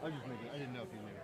I was just making. I didn't know if you knew.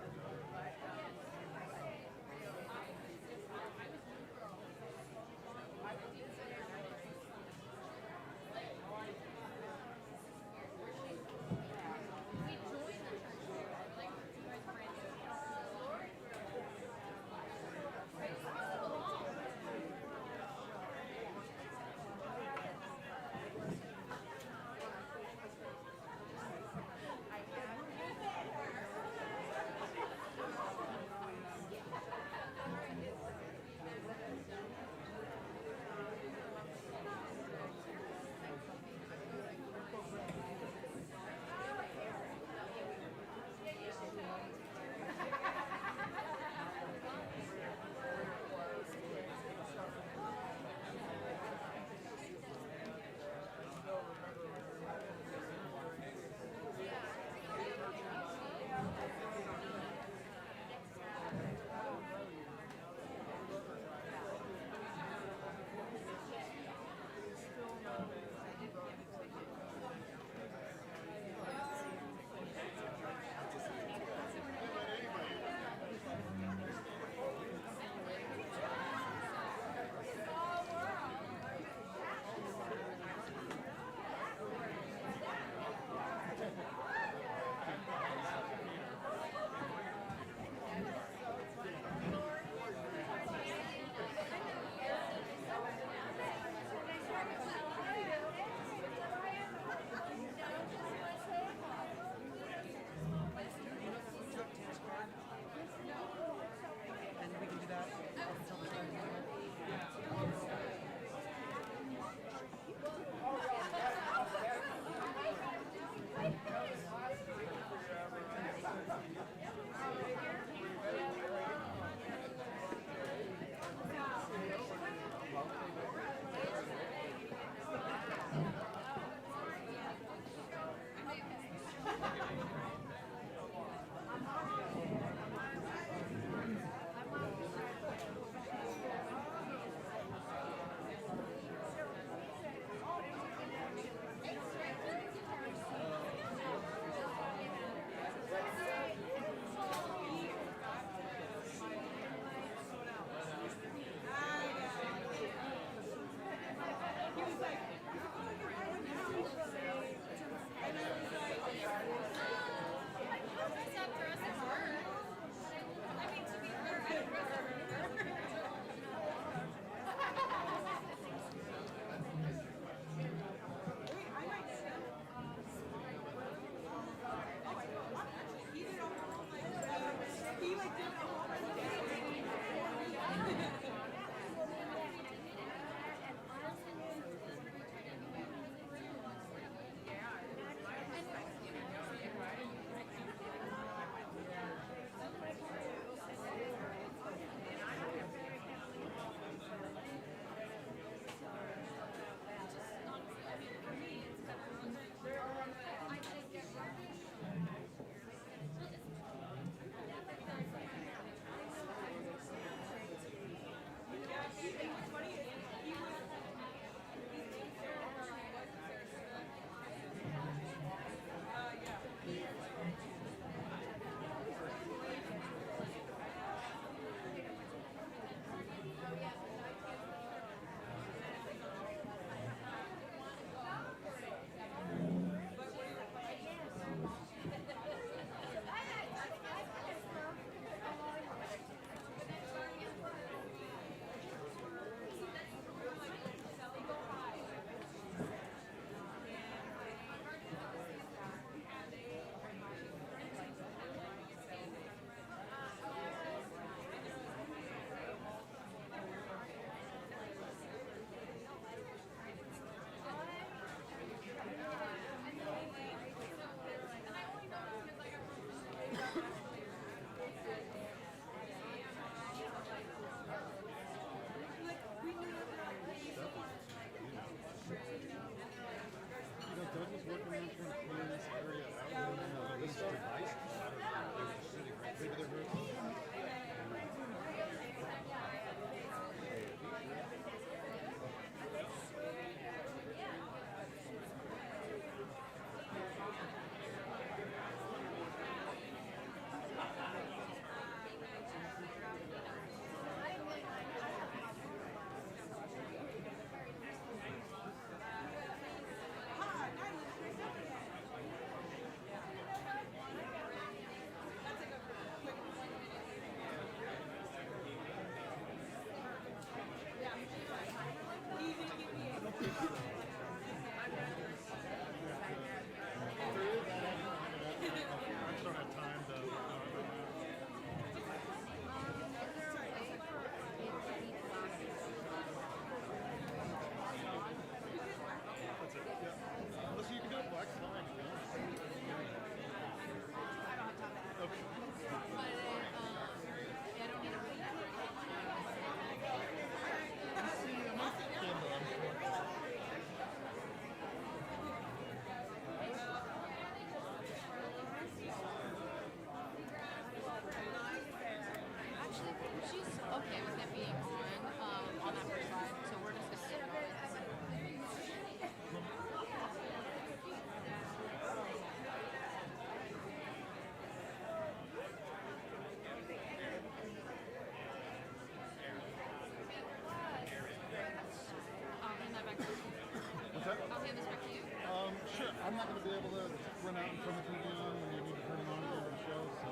not going to be able to run out and turn the TV on when you need to turn it on during the show, so...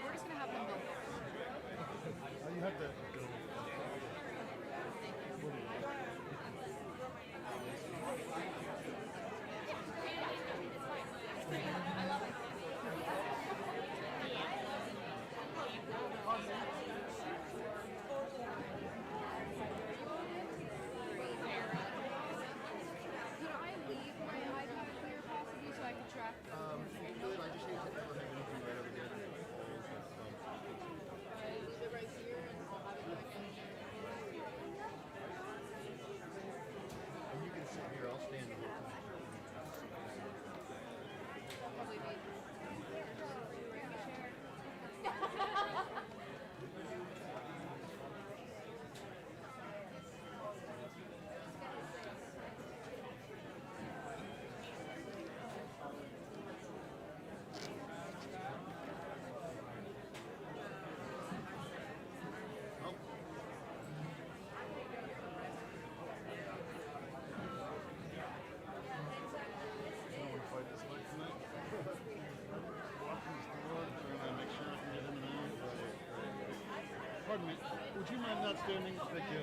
We're just going to have them both. You have to go. I love it. Could I leave my iPad here possibly so I can track? Really, I just need to have anything right over here. Leave it right here and I'll have it back in here. And you can sit here, I'll stand here. I'll probably be bring a chair. Pardon me, would you mind not standing? Thank you.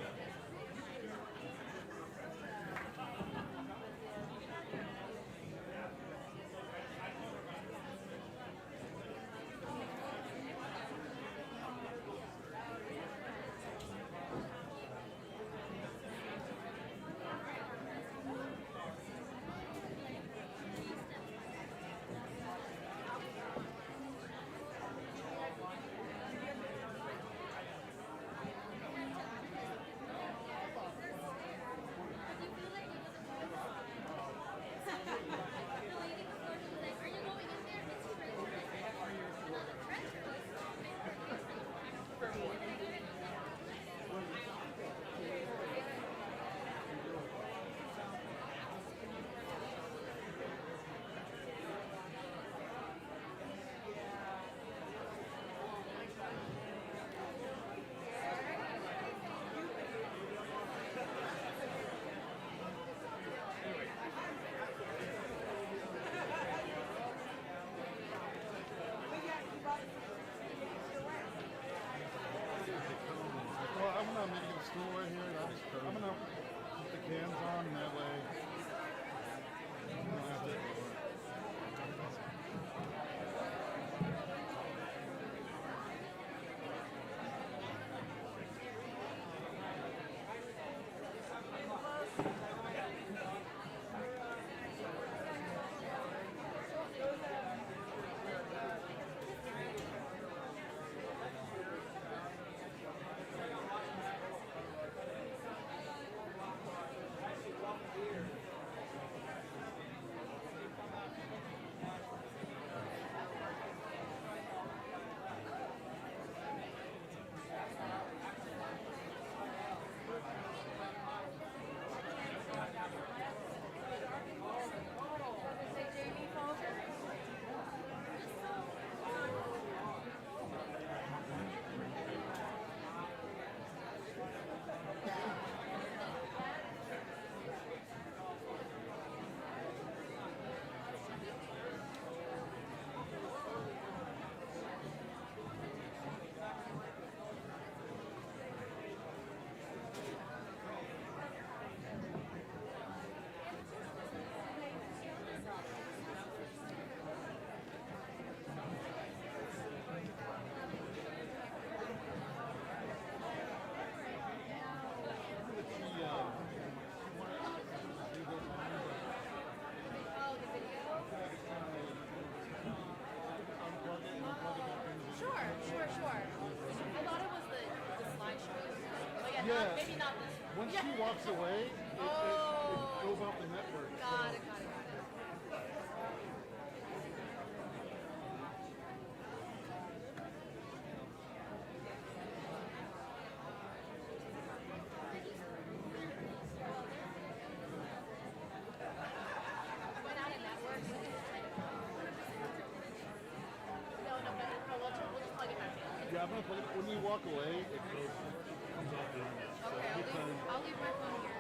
Well, I'm going to make a stool right here. I'm going to put the cans on, and that way you don't have to... Sure. I thought it was the slideshow. But yeah, Yeah. maybe not this one. Once she walks away, it goes off the network. Got it. Went out of network. No, we'll just plug it back in. Yeah, I'm going to plug it. When you walk away, it comes off the internet. So Okay, I'll leave my phone here.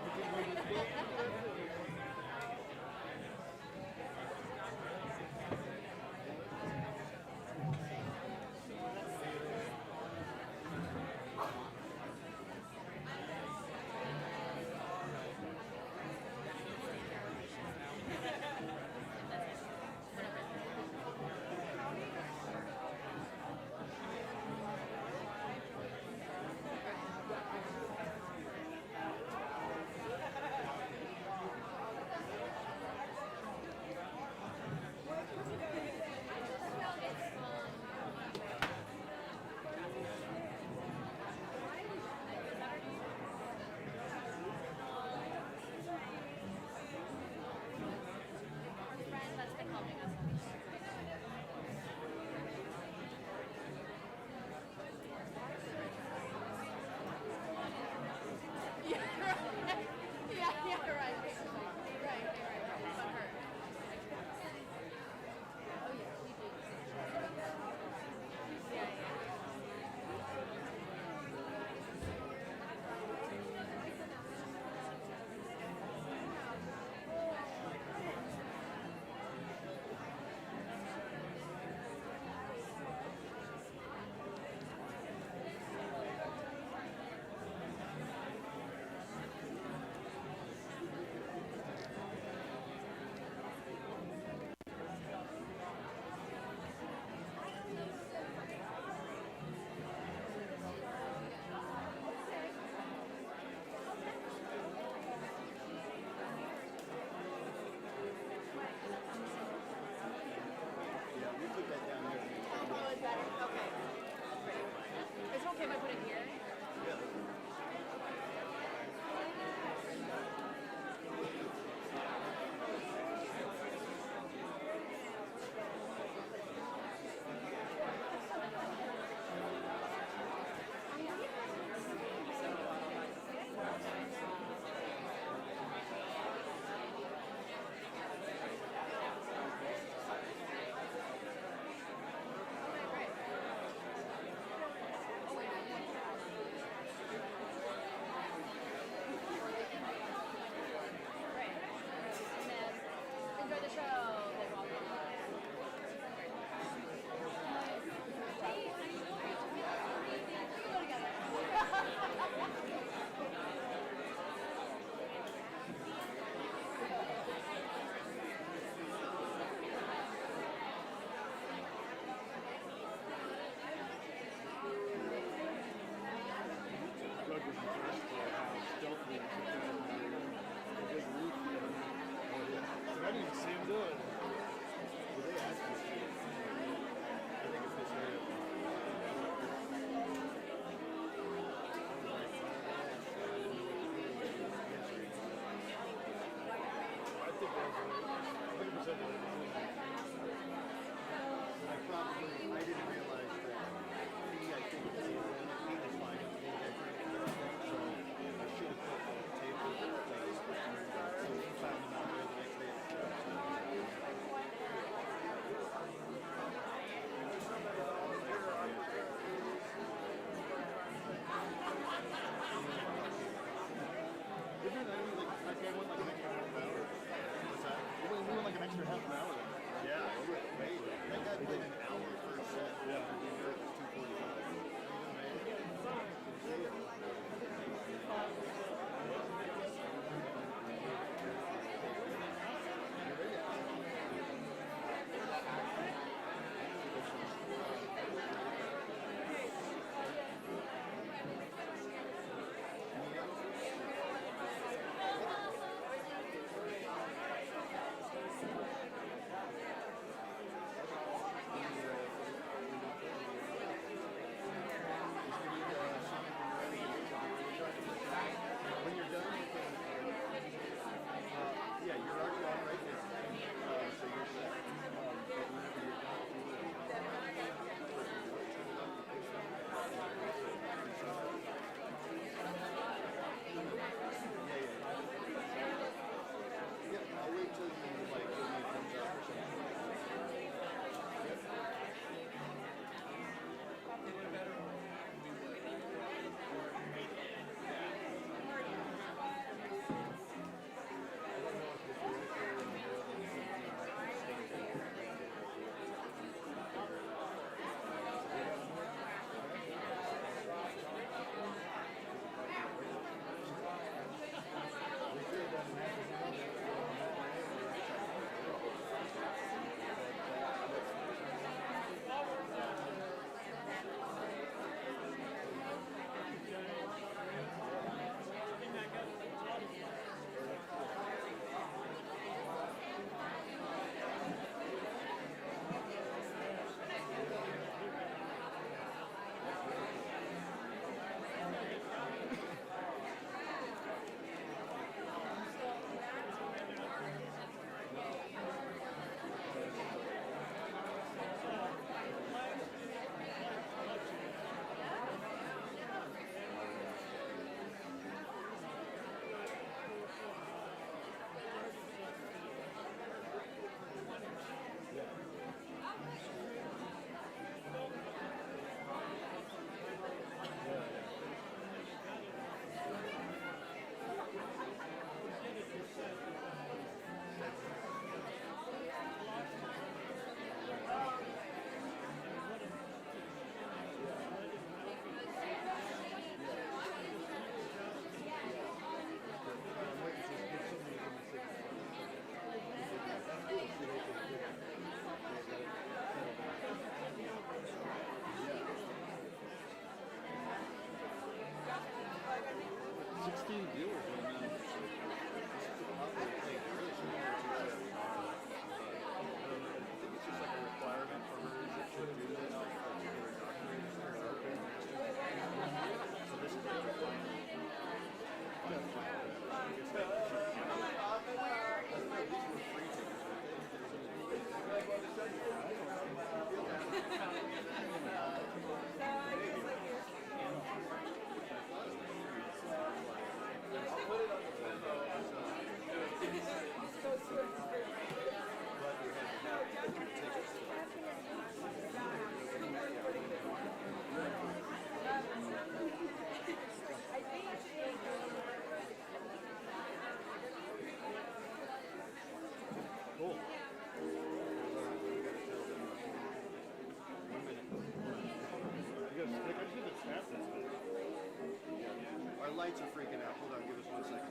lights are freaking out. Hold on, give us 1 second.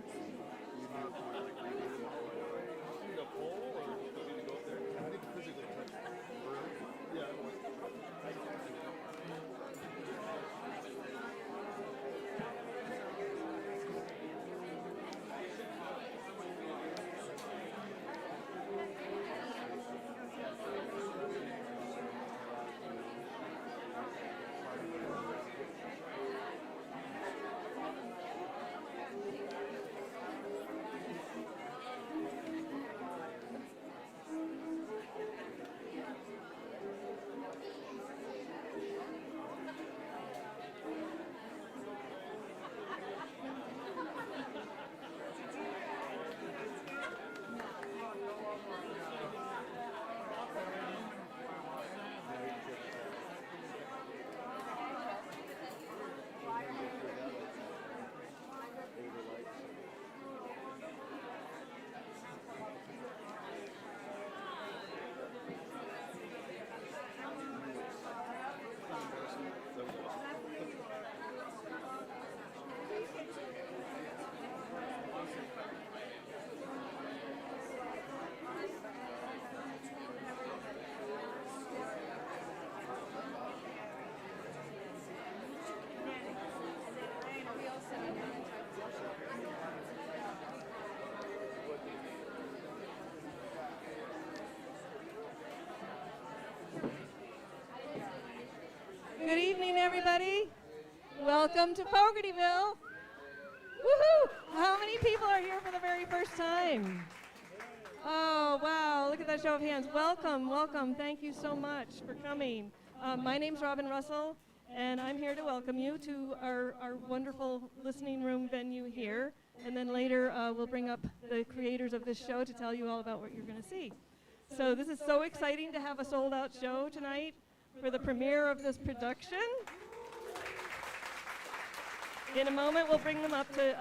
You need a point, like, maybe it's all the way. The pole, or do we need to go up there? I need to physically touch it. Really? Yeah. Good evening, everybody. Welcome to Fogartyville. Woohoo! How many people are here for the very first time? Oh, wow. Look at that show of hands. Welcome, welcome. Thank you so much for coming. My name's Robin Russell, and I'm here to welcome you to our wonderful listening room venue here. And then later, we'll bring up the creators of this show to tell you all about what you're going to see. So this is so exciting to have a sold-out show tonight for the premiere of this production. In a moment, we'll bring them up to,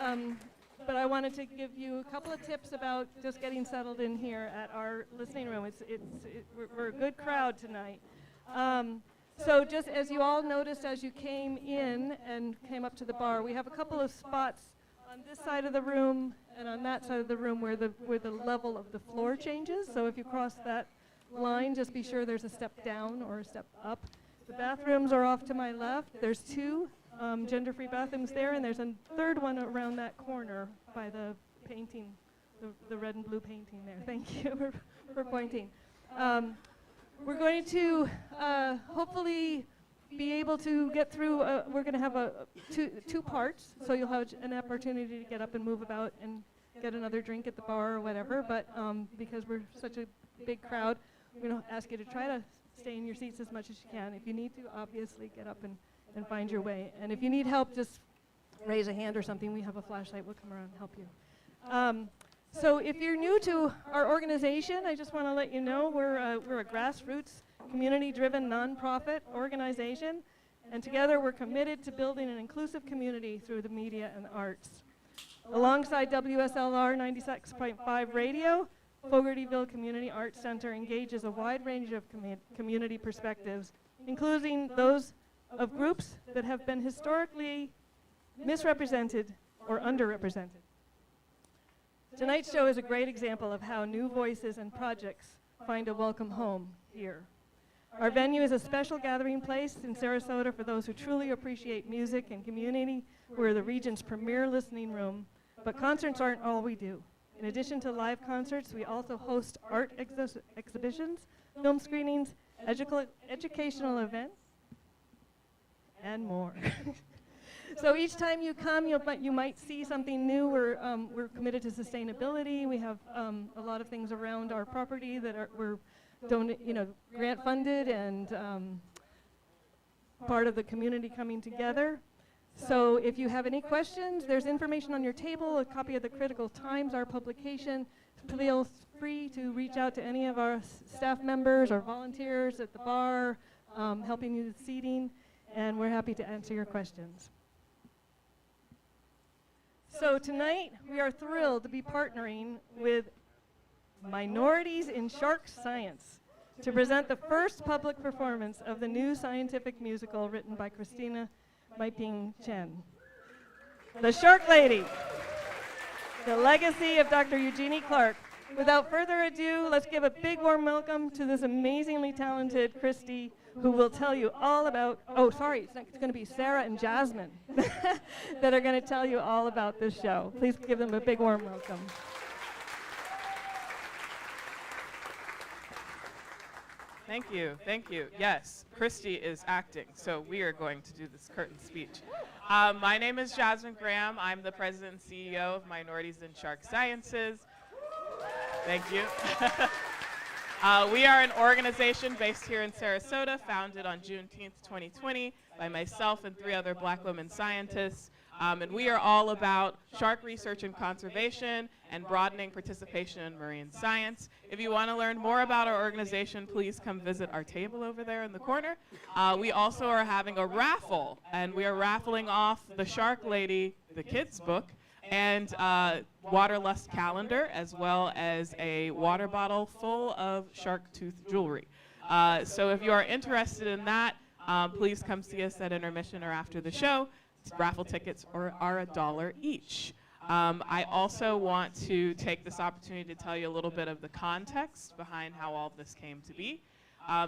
but I wanted to give you a couple of tips about just getting settled in here at our listening room. We're a good crowd tonight. So just as you all noticed as you came in and came up to the bar, we have a couple of spots on this side of the room and on that side of the room where the level of the floor changes. So if you cross that line, just be sure there's a step down or a step up. The bathrooms are off to my left. There's two gender-free bathrooms there, and there's a third one around that corner by the painting, the red and blue painting there. Thank you for pointing. We're going to hopefully be able to get through, we're going to have two parts, so you'll have an opportunity to get up and move about and get another drink at the bar or whatever, but because we're such a big crowd, we're going to ask you to try to stay in your seats as much as you can. If you need to, obviously, get up and find your way. And if you need help, just raise a hand or something. We have a flashlight. We'll come around and help you. So if you're new to our organization, I just want to let you know we're a grassroots, community-driven, nonprofit organization. And together, we're committed to building an inclusive community through the media and the arts. Alongside WSLR 96.5 radio, Fogartyville Community Arts Center engages a wide range of community perspectives, including those of groups that have been historically misrepresented or underrepresented. Tonight's show is a great example of how new voices and projects find a welcome home here. Our venue is a special gathering place in Sarasota for those who truly appreciate music and community. We're the region's premier listening room, but concerts aren't all we do. In addition to live concerts, we also host art exhibitions, film screenings, educational events, and more. So each time you come, you might see something new. We're committed to sustainability. We have a lot of things around our property that we're grant funded and part of the community coming together. So if you have any questions, there's information on your table, a copy of the Critical Times, our publication. Feel free to reach out to any of our staff members or volunteers at the bar, helping you with seating, and we're happy to answer your questions. So tonight, we are thrilled to be partnering with Minorities in Shark Science to present the first public performance of the new scientific musical written by Christina Meiping Chen. The Shark Lady, the legacy of Dr. Eugenie Clark. Without further ado, let's give a big warm welcome to this amazingly talented Christy, who will tell you all about, it's going to be Sarah and Jasmine that are going to tell you all about this show. Please give them a big warm welcome. Thank you, thank you. Yes, Christy is acting, so we are going to do this curtain speech. My name is Jasmine Graham. I'm the president and CEO of Minorities in Shark Sciences. Thank you. We are an organization based here in Sarasota, founded on Juneteenth 2020 by myself and 3 other Black women scientists. And we are all about shark research and conservation and broadening participation in marine science. If you want to learn more about our organization, please come visit our table over there in the corner. We also are having a raffle, and we are raffling off the Shark Lady, the kids' book, and Waterlust calendar, as well as a water bottle full of shark tooth jewelry. So if you are interested in that, please come see us at intermission or after the show. Raffle tickets are $1 each. I also want to take this opportunity to tell you a little bit of the context behind how all of this came to be.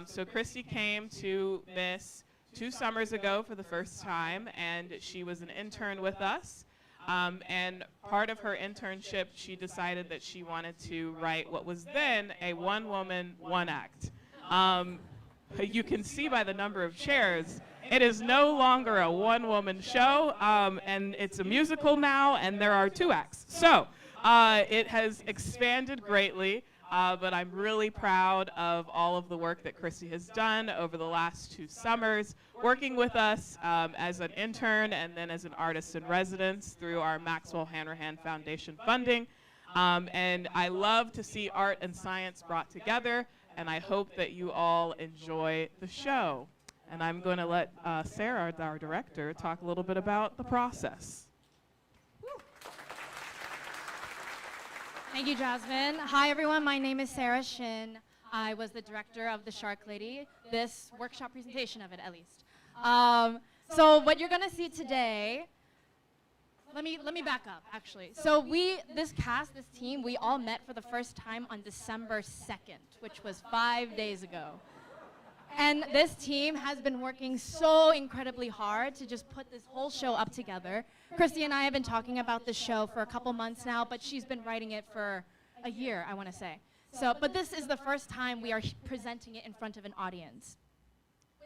So Christy came to Miss 2 summers ago for the first time, and she was an intern with us. And part of her internship, she decided that she wanted to write what was then a one-woman, one-act. You can see by the number of chairs, it is no longer a one-woman show, and it's a musical now, and there are 2 acts. So it has expanded greatly, but I'm really proud of all of the work that Christy has done over the last 2 summers, working with us as an intern and then as an artist in residence through our Maxwell Hanrahan Foundation funding. And I love to see art and science brought together, and I hope that you all enjoy the show. And I'm going to let Sarah, our director, talk a little bit about the process. Thank you, Jasmine. Hi, everyone. My name is Sarah Shin. I was the director of The Shark Lady, this workshop presentation of it, at least. So what you're going to see today, let me back up, actually. So this team, we all met for the first time on December 2nd, which was 5 days ago. And this team has been working so incredibly hard to just put this whole show up together. Christy and I have been talking about this show for a couple months now, but she's been writing it for a year, I want to say. But this is the first time we are presenting it in front of an audience.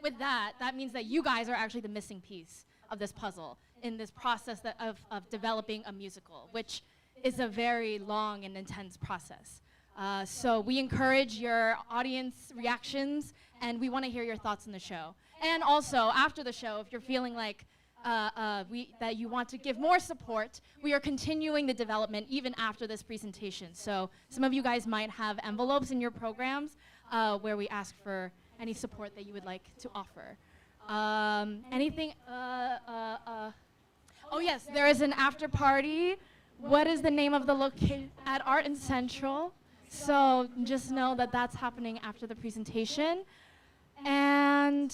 With that means that you guys are actually the missing piece of this puzzle in this process of developing a musical, which is a very long and intense process. So we encourage your audience reactions, and we want to hear your thoughts on the show. And also, after the show, if you're feeling like that you want to give more support, we are continuing the development even after this presentation. So some of you guys might have envelopes in your programs where we ask for any support that you would like to offer. Anything? Oh yes, there is an after party. What is the name of the location? At Art and Central. So just know that that's happening after the presentation. And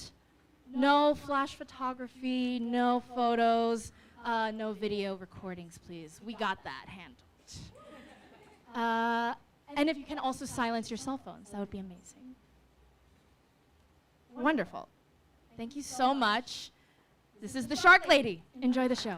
no flash photography, no photos, no video recordings, please. We got that handled. And if you can also silence your cell phones, that would be amazing. Wonderful. Thank you so much. This is the Shark Lady. Enjoy the show.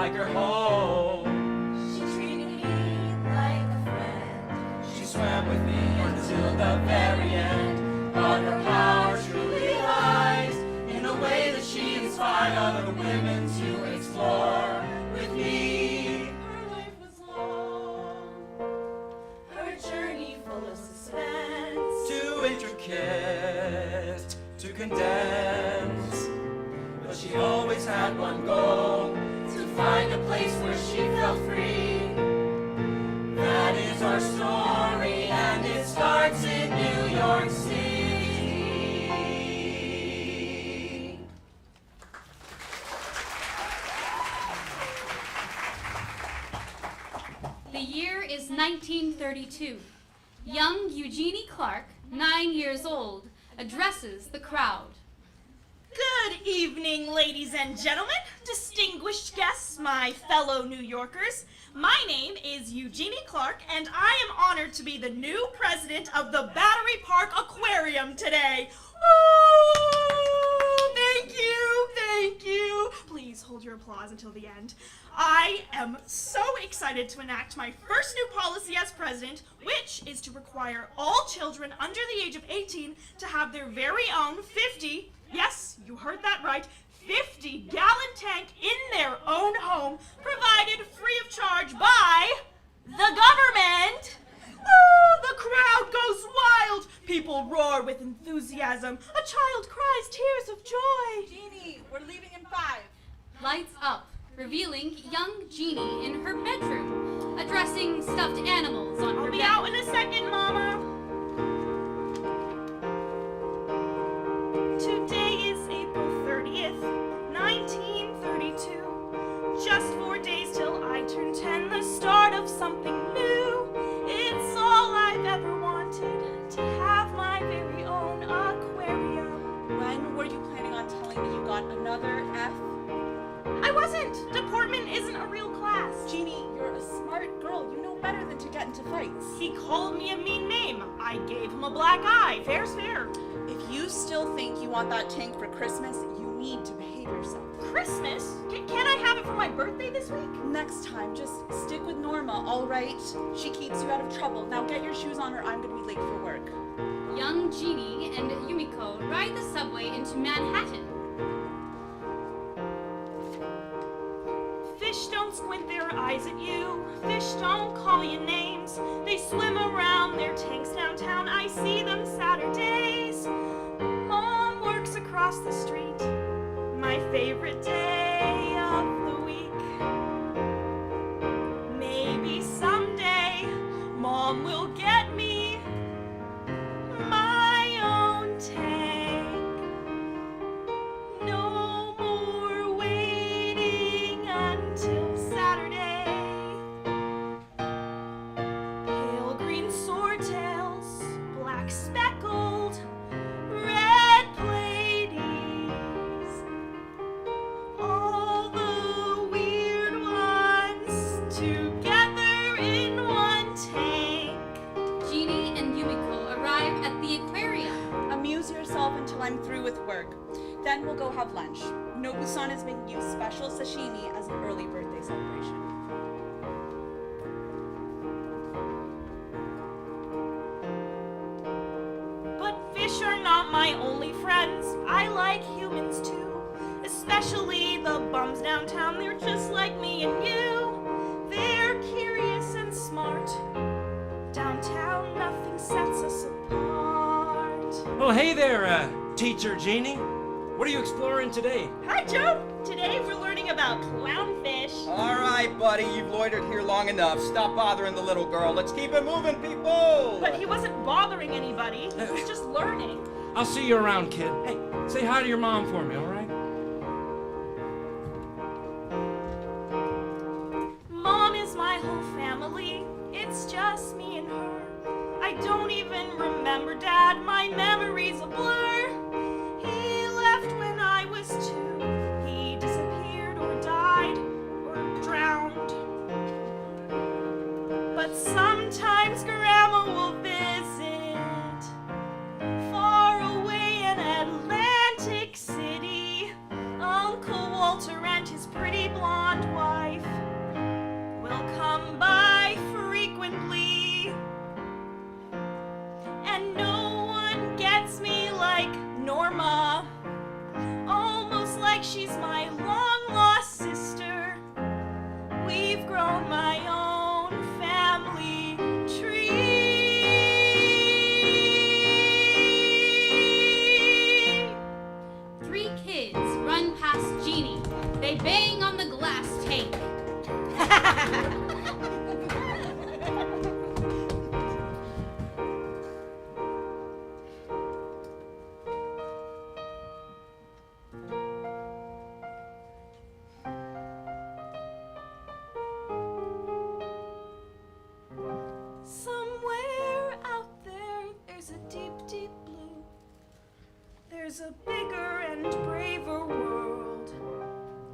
like her home. She treated me like a friend. She swam with me until the very end. But her power truly lies in the way that she inspired other women to explore with me. Her life was long, her journey full of suspense. Too intricate to condense, but she always had one goal, to find a place where she felt free. That is our story, and it starts in New York City. The year is 1932. Young Eugenie Clark, 9 years old, addresses the crowd. Good evening, ladies and gentlemen, distinguished guests, my fellow New Yorkers. My name is Eugenie Clark, and I am honored to be the new president of the Battery Park Aquarium today. Woo! Thank you, thank you. Please hold your applause until the end. I am so excited to enact my first new policy as president, which is to require all children under the age of 18 to have their very own 50, yes, you heard that right, 50-gallon tank in their own home, provided free of charge by the government. Woo! The crowd goes wild. People roar with enthusiasm. A child cries tears of joy. Jeannie, we're leaving in 5. Lights up, revealing young Jeannie in her bedroom, addressing stuffed animals on her I'll be bed. out in a second, Mama. Today is April 30th, 1932. Just 4 days till I turn 10, the start of something new. It's all I've ever wanted, to have my very own aquarium. When were you planning on telling me you got another F? I wasn't. Deportment isn't a real class. Jeannie, you're a smart girl. You know better than to get into fights. He called me a mean name. I gave him a black eye. Fair's fair. If you still think you want that tank for Christmas, you need to behave yourself. Christmas? Can't I have it for my birthday this week? Next time, just stick with Norma, all right? She keeps you out of trouble. Now get your shoes on or I'm gonna be late for work. Young Jeannie and Yumiko ride the subway into Manhattan. Fish don't squint their eyes at you. Fish don't call you names. They swim around their tanks downtown. I see them Saturdays. Mom works across the street. My favorite day of the week. Maybe someday Mom will get me my own tank. No more waiting until Saturday. Pale green swordtails, black speckled, red Pleiades. All the weird ones together in one tank. Jeannie and Yumiko arrive at the aquarium. Amuse yourself until I'm through with work. Then we'll go have lunch. Nobu-san is making you special sashimi as an early birthday celebration. But fish are not my only friends. I like humans too. Especially the bums downtown. They're just like me and you. They're curious and smart. Downtown, nothing sets us apart. Well, hey there, Teacher Jeannie. What are you exploring today? Hi, Joe. Today we're learning about clownfish. All right, buddy, you've loitered here long enough. Stop bothering the little girl. Let's keep it moving, people. But he wasn't bothering anybody. He was just learning. I'll see you around, kid. Hey, say hi to your mom for me, all right? Mom is my whole family. It's just me and her. I don't even remember Dad. My memory's a blur. He left when I was 2. He disappeared or died or drowned. But sometimes Grandma will visit far away in Atlantic City. Uncle Walter and his pretty blonde wife. there's a bigger and braver world.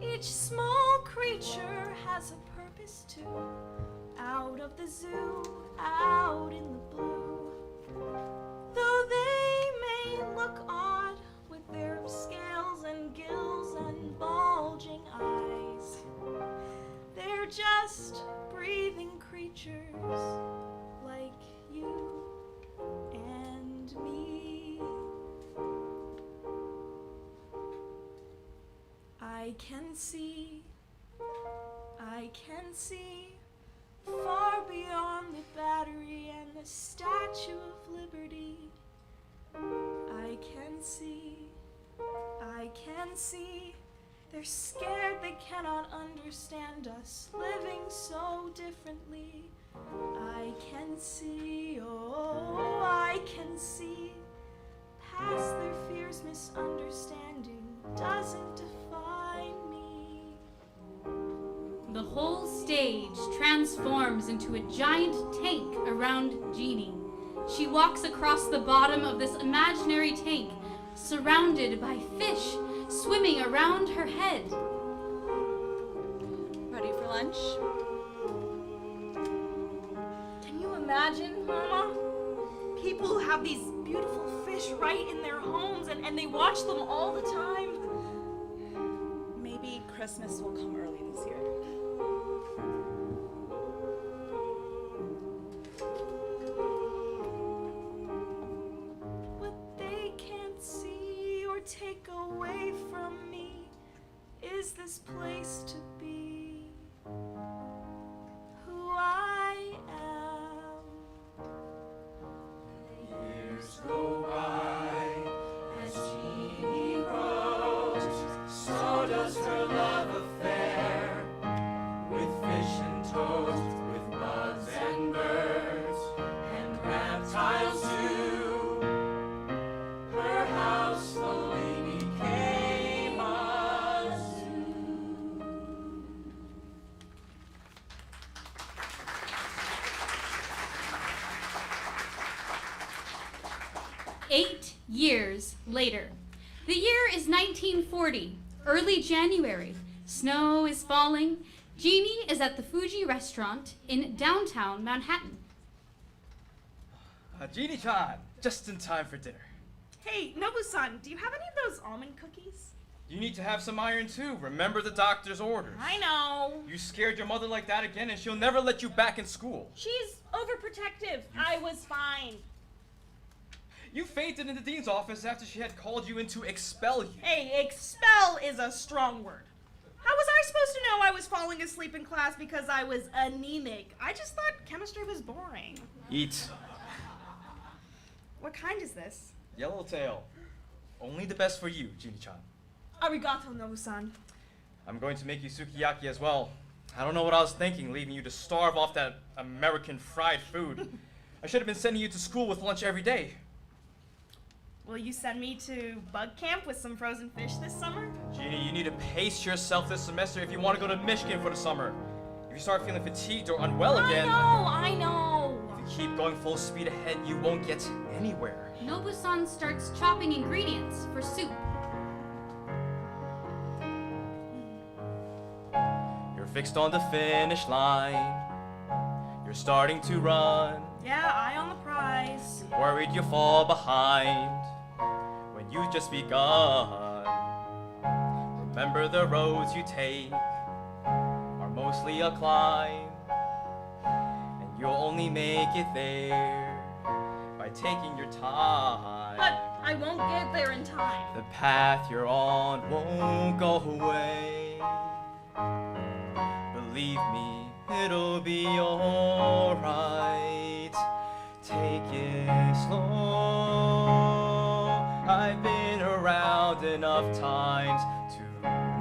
Each small creature has a purpose too. Out of the zoo, out in the blue. Though they may look odd with their scales and gills and bulging eyes, they're just breathing creatures like you and me. I can see far beyond the Battery and the Statue of Liberty. I can see, they're scared they cannot understand us, living so differently. I can see, oh, I can see, past their fears, misunderstanding doesn't define me. The whole stage transforms into a giant tank around Jeannie. She walks across the bottom of this imaginary tank, surrounded by fish swimming around her head. Ready for lunch? Can you imagine, Mama? People who have these beautiful fish right in their homes and they watch them all the time. Maybe Christmas will come early this year. What they can't see or take away from me is this place to be who I am. Years go by as Jeannie grows, so does her love affair with fish and toast, with bugs and birds and reptiles too. Her house slowly became a zoo. 8 years later. The year is 1940, early January. Snow is falling. Jeannie is at the Fuji restaurant in downtown Manhattan. Jeannie-chan, just in time for dinner. Hey, Nobu-san, do you have any of those almond cookies? You need to have some iron too. Remember the doctor's orders. I know. You scared your mother like that again and she'll never let you back in school. She's overprotective. I was fine. You fainted in the dean's office after she had called you in to expel you. Hey, expel is a strong word. How was I supposed to know I was falling asleep in class because I was anemic? I just thought chemistry was boring. Eat. What kind is this? Yellowtail. Only the best for you, Jeannie-chan. Arigato, Nobu-san. I'm going to make you sukiyaki as well. I don't know what I was thinking, leaving you to starve off that American fried food. I should have been sending you to school with lunch every day. Will you send me to bug camp with some frozen fish this summer? Jeannie, you need to pace yourself this semester if you want to go to Michigan for the summer. If you start feeling fatigued or unwell again... I know! If you keep going full speed ahead, you won't get anywhere. Nobu-san starts chopping ingredients for soup. You're fixed on the finish line. You're starting to run. Yeah, eye on the prize. Worried you'll fall behind when you've just begun. Remember the roads you take are mostly a climb, and you'll only make it there by taking your time. But I won't get there in time. The path you're on won't go away. Believe me, it'll be alright. Take it slow. I've been around enough times to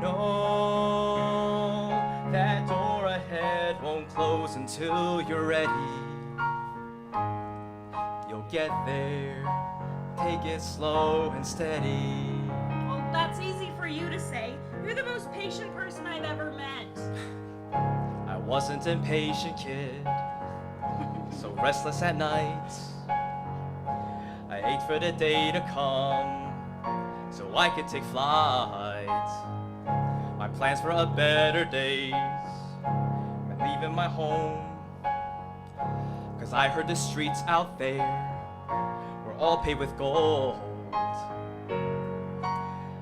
know that door ahead won't close until you're ready. You'll get there. Take it slow and steady. Well, that's easy for you to say. You're the most patient person I've ever met. I wasn't impatient, kid. So restless at night. I ate for the day to come. so I could take flight. My plans for a better days, I'm leaving my home, 'cause I heard the streets out there were all paved with gold.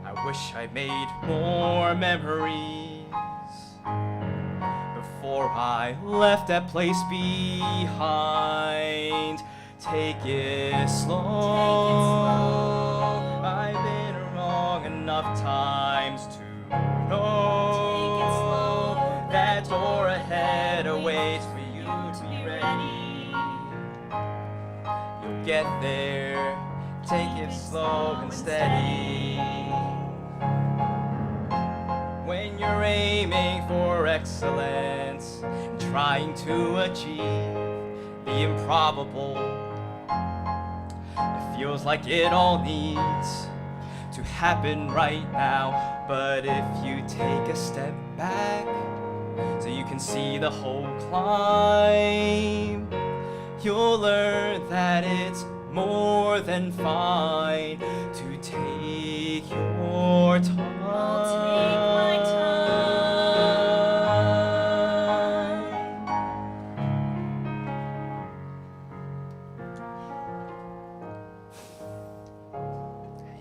I wish I made more memories before I left that place behind. Take it slow. I've been wrong enough times to know that door ahead awaits for you to be ready. You'll get there. Take it slow and steady. When you're aiming for excellence, trying to achieve the improbable, it feels like it all needs to happen right now. But if you take a step back so you can see the whole climb, you'll learn that it's more than fine to take your time. I'll take my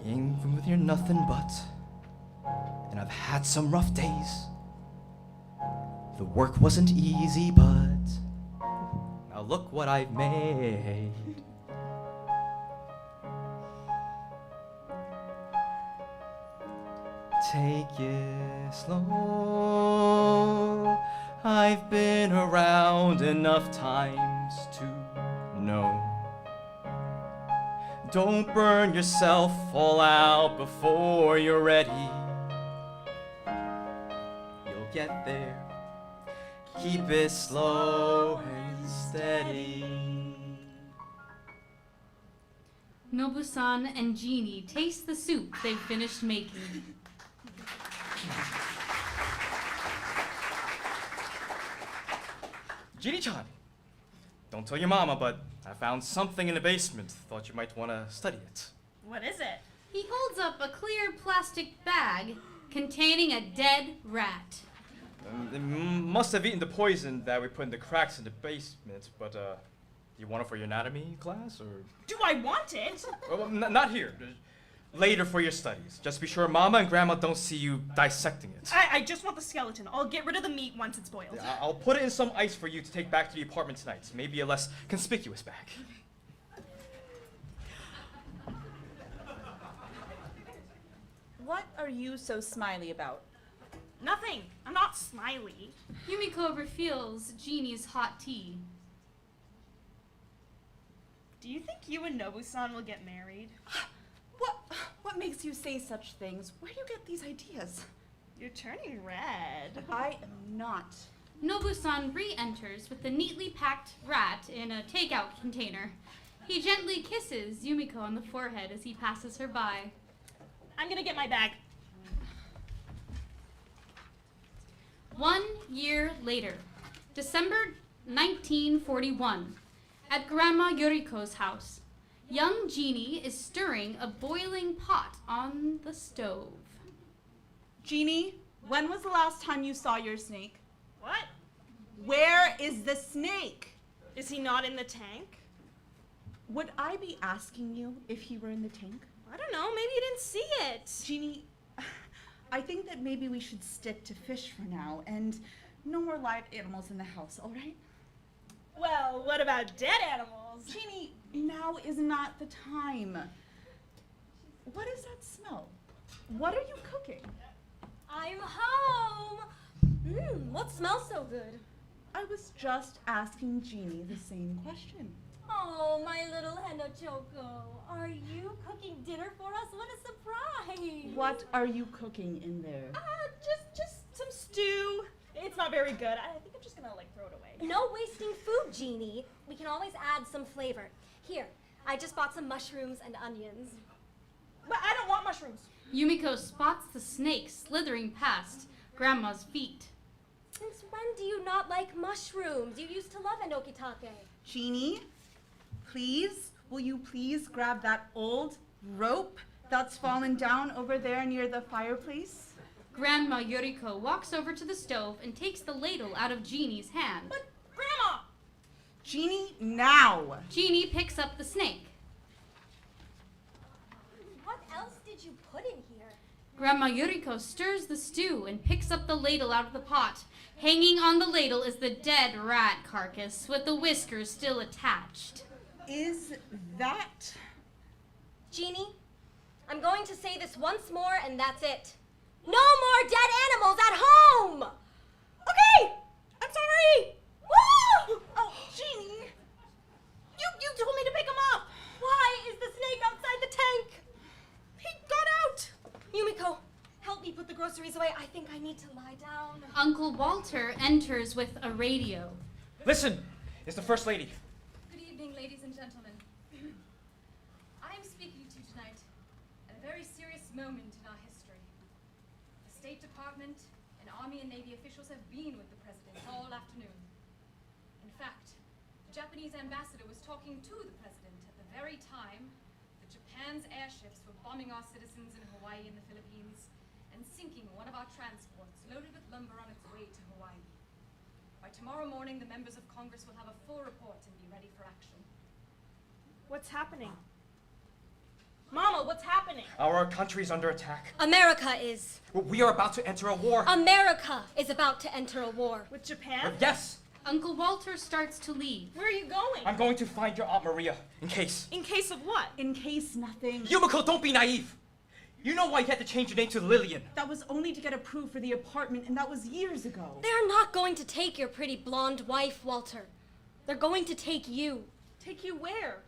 Ain't from with your nothing but, and I've had some rough days. The work wasn't easy, but now look what I've made. Take it slow. I've been around enough times to know. Don't burn yourself all out before you're ready. You'll get there. Keep it slow and steady. Nobu-san and Genie taste the soup they've finished making. Genie-chan, don't tell your mama, but I found something in the basement. Thought you might want to study it. What is it? He holds up a clear plastic bag containing a dead rat. They must have eaten the poison that we put in the cracks in the basement, but do you want it for your anatomy class, or? Do I want it? Well, not here. Later for your studies. Just be sure Mama and Grandma don't see you dissecting it. I just want the skeleton. I'll get rid of the meat once it's boiled. I'll put it in some ice for you to take back to the apartment tonight. Maybe a less conspicuous bag. What are you so smiley about? Nothing. I'm not smiley. Yumiko refills Genie's hot tea. Do you think you and Nobu-san will get married? What makes you say such things? Where do you get these ideas? You're turning red. I am not. Nobu-san re-enters with the neatly packed rat in a takeout container. He gently kisses Yumiko on the forehead as he passes her by. I'm gonna get my bag. 1 year later, December 1941, at Grandma Yoriko's house, young Genie is stirring a boiling pot on the stove. Genie, when was the last time you saw your snake? What? Where is the snake? Is he not in the tank? Would I be asking you if he were in the tank? I don't know. Maybe you didn't see it. Genie, I think that maybe we should stick to fish for now and no more live animals in the house, all right? Well, what about dead animals? Genie, now is not the time. What is that smell? What are you cooking? I'm home! What smells so good? I was just asking Genie the same question. Oh, my little Henna Choco. Are you cooking dinner for us? What a surprise! What are you cooking in there? Just some stew. It's not very good. I think I'm just gonna throw it away. No wasting food, Genie. We can always add some flavor. Here, I just bought some mushrooms and onions. But I don't want mushrooms. Yumiko spots the snake slithering past Grandma's feet. Since when do you not like mushrooms? You used to love enokitake. Genie, please, will you please grab that old rope that's fallen down over there near the fireplace? Grandma Yoriko walks over to the stove and takes the ladle out of Jeannie's hand. But, Grandma! Jeannie, now! Jeannie picks up the snake. What else did you put in here? Grandma Yoriko stirs the stew and picks up the ladle out of the pot. Hanging on the ladle is the dead rat carcass with the whiskers still attached. Is that... Jeannie, I'm going to say this once more and that's it. No more dead animals at home! Okay! I'm sorry! Woo! Oh, Jeannie! You told me to pick him up! Why is the snake outside the tank? He got out! Yumiko, help me put the groceries away. I think I need to lie down. Uncle Walter enters with a radio. Listen, it's the First Lady. Good evening, ladies and gentlemen. I am speaking to you tonight at a very serious moment in our history. The State Department and Army and Navy officials have been with the President all afternoon. In fact, the Japanese ambassador was talking to the President at the very time that Japan's airships were bombing our citizens in Hawaii and the Philippines and sinking one of our transports loaded with lumber on its way to Hawaii. By tomorrow morning, the members of Congress will have a full report and be ready for action. What's happening? Mama, what's happening? Our country's under attack. America is. We are about to enter a war. America is about to enter a war. With Japan? Yes! Uncle Walter starts to leave. Where are you going? I'm going to find your Aunt Maria, in case. In case of what? In case nothing. Yumiko, don't be naive! You know why you had to change your name to Lillian. That was only to get approved for the apartment, and that was years ago. They're not going to take your pretty blonde wife, Walter. They're going to take you. Take you where?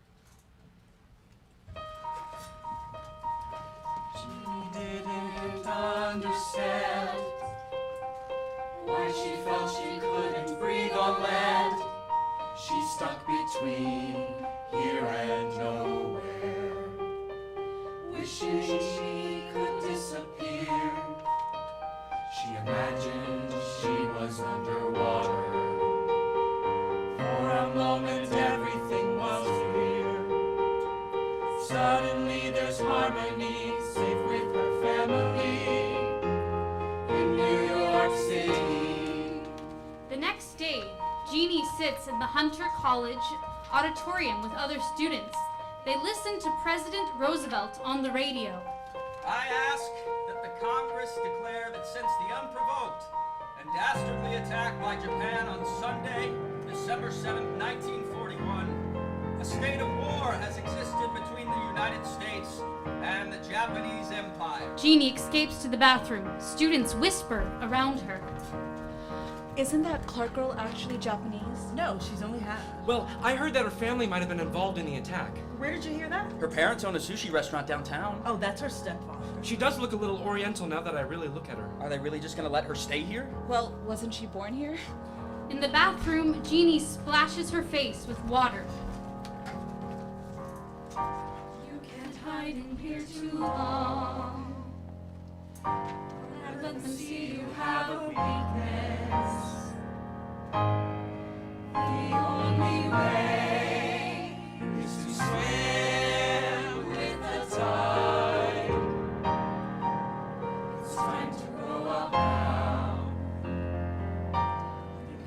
She didn't understand why she felt she couldn't breathe on land. She stuck between here and nowhere, wishing she could disappear. She imagined she was underwater. For a moment everything was clear. Suddenly there's harmony, safe with her family in New York City. The next day, Jeannie sits in the Hunter College auditorium with other students. They listen to President Roosevelt on the radio. I ask that the Congress declare that since the unprovoked and dastardly attack by Japan on Sunday, December 7, 1941, a state of war has existed between the United States and the Japanese Empire. Jeannie escapes to the bathroom. Students whisper around her. Isn't that Clark girl actually Japanese? No, she's only half. Well, I heard that her family might have been involved in the attack. Where did you hear that? Her parents own a sushi restaurant downtown. Oh, that's her stepfather. She does look a little oriental now that I really look at her. Are they really just gonna let her stay here? Well, wasn't she born here? In the bathroom, Jeannie splashes her face with water. You can't hide in here too long. Let them see you have a weakness. The only way is to swim with the tide. It's time to grow up now. You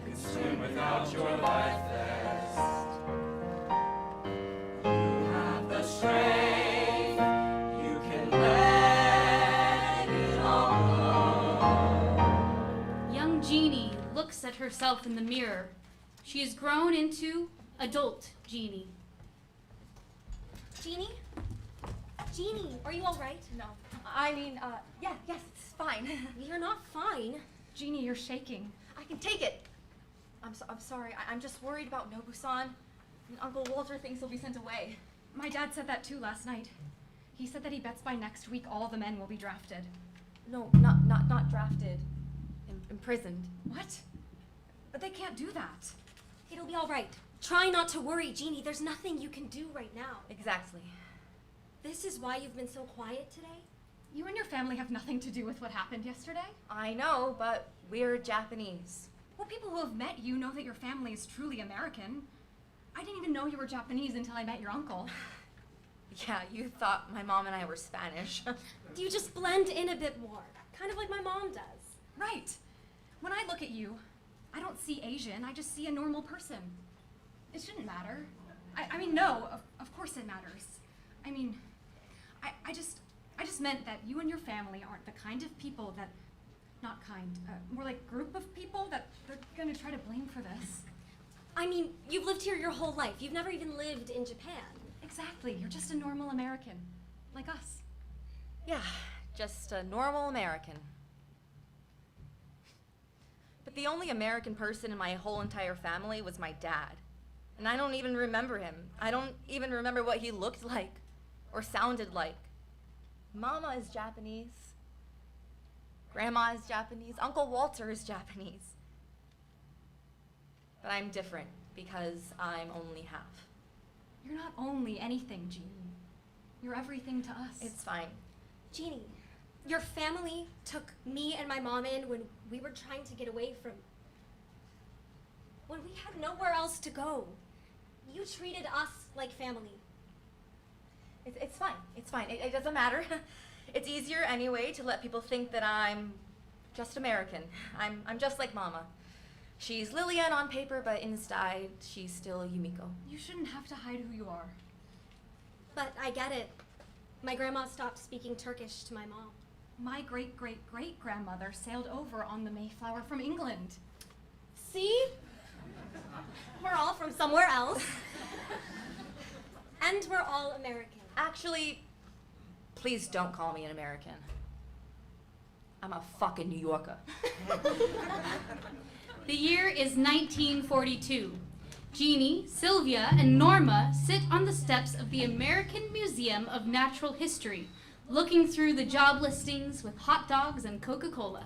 can swim without your life vest. You have the strength. You can let it all go. Young Jeannie looks at herself in the mirror. She has grown into adult Jeannie. Jeannie? Jeannie, are you all right? No. I mean, yes, it's fine. You're not fine. Jeannie, you're shaking. I can take it. I'm sorry. I'm just worried about Nobu-san. And Uncle Walter thinks he'll be sent away. My dad said that too last night. He said that he bets by next week all the men will be drafted. No, not drafted. Imprisoned. What? But they can't do that. It'll be all right. Try not to worry, Jeannie. There's nothing you can do right now. Exactly. This is why you've been so quiet today? You and your family have nothing to do with what happened yesterday. I know, but we're Japanese. Well, people who have met you know that your family is truly American. I didn't even know you were Japanese until I met your uncle. Yeah, you thought my mom and I were Spanish. You just blend in a bit more, kind of like my mom does. Right. When I look at you, I don't see Asian, I just see a normal person. It shouldn't matter. I mean, no, of course it matters. I mean, I just meant that you and your family aren't the kind of people that, not kind, more like group of people that they're gonna try to blame for this. I mean, you've lived here your whole life. You've never even lived in Japan. Exactly, you're just a normal American, like us. Yeah, just a normal American. But the only American person in my whole entire family was my dad. And I don't even remember him. I don't even remember what he looked like or sounded like. Mama is Japanese. Grandma is Japanese. Uncle Walter is Japanese. But I'm different because I'm only half. You're not only anything, Jeannie. You're everything to us. It's fine. Jeannie, your family took me and my mom in when we were trying to get away from... when we had nowhere else to go. You treated us like family. It's fine. It's fine. It doesn't matter. It's easier anyway to let people think that I'm just American. I'm just like Mama. She's Lillian on paper, but inside she's still Yumiko. You shouldn't have to hide who you are. But I get it. My grandma stopped speaking Turkish to my mom. My great-great-great-grandmother sailed over on the Mayflower from England. See? We're all from somewhere else. And we're all American. Actually, please don't call me an American. I'm a fucking New Yorker. The year is 1942. Jeannie, Sylvia, and Norma sit on the steps of the American Museum of Natural History, looking through the job listings with hot dogs and Coca-Cola.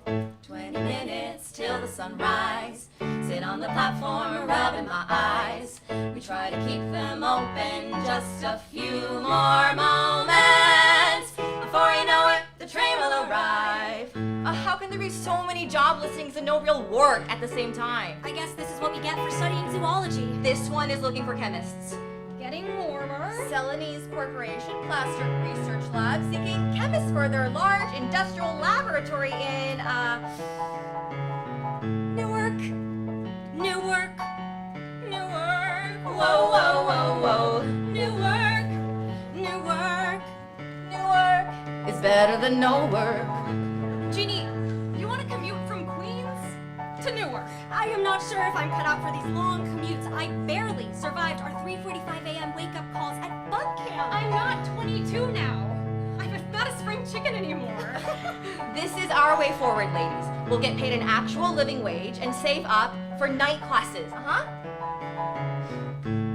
20 minutes till the sunrise. Sit on the platform, rubbing my eyes. We try to keep them open just a few more moments. Before you know it, the train will arrive. How can there be so many job listings and no real work at the same time? I guess this is what we get for studying zoology. This one is looking for chemists. Getting warmer. Celanese Corporation Plaster Research Lab seeking chemists for their large industrial laboratory in, Newark. Newark. Newark. Whoa, whoa, whoa, whoa. Newark. Newark. Newark is better than no work. Jeannie, you want to commute from Queens to Newark? I am not sure if I'm cut out for these long commutes. I barely survived our 3:45 a.m. wake-up calls at bug camp. I'm not 22 now. I'm not a spring chicken anymore. This is our way forward, ladies. We'll get paid an actual living wage and save up for night classes.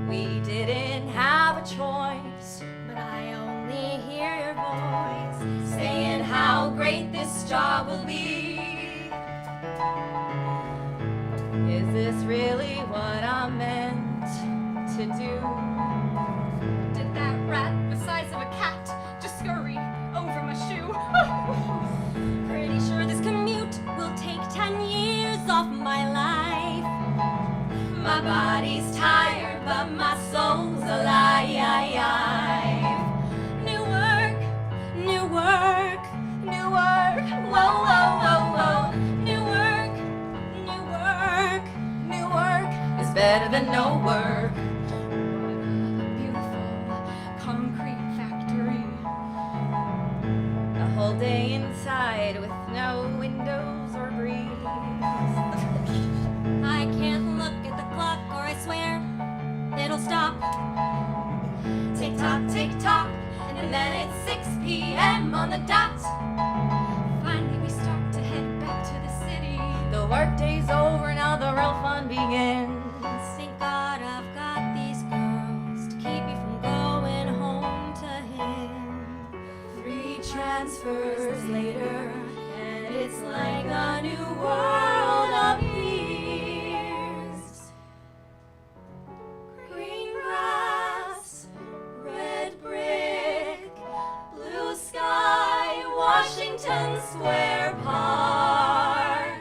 We didn't have a choice, but I only hear your voice saying how great this job will be. Is this really what I'm meant to do? Did that rat the size of a cat just scurry over my shoe? Pretty sure this commute will take 10 years off my life. My body's tired, but my soul's alive. Newark, Newark, Newark. Whoa, whoa, whoa, whoa. Newark, Newark, Newark is better than no work. Beautiful concrete factory. A whole day inside with no windows or breeze. I can't look at the clock or I swear it'll stop. Tick tock, tick tock, and then it's 6 p.m. on the dot. Finally we start to head back to the city. The workday's over, now the real fun begins. Thank God I've got these girls to keep me from going home to him. 3 transfers later, and it's like a new world appears. Green grass, red brick, blue sky, Washington Square Park.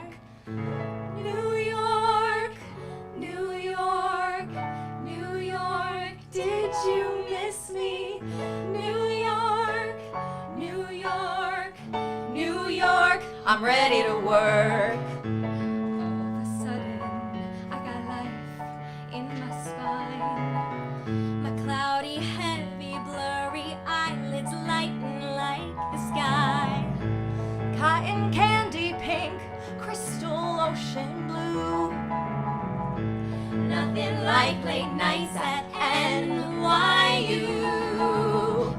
New York, New York, New York. I'm ready to work. All of a sudden, I got life in my spine. My cloudy, heavy, blurry eyelids lighten like the sky. Cotton candy pink, crystal ocean blue. Nothing like late nights at NYU.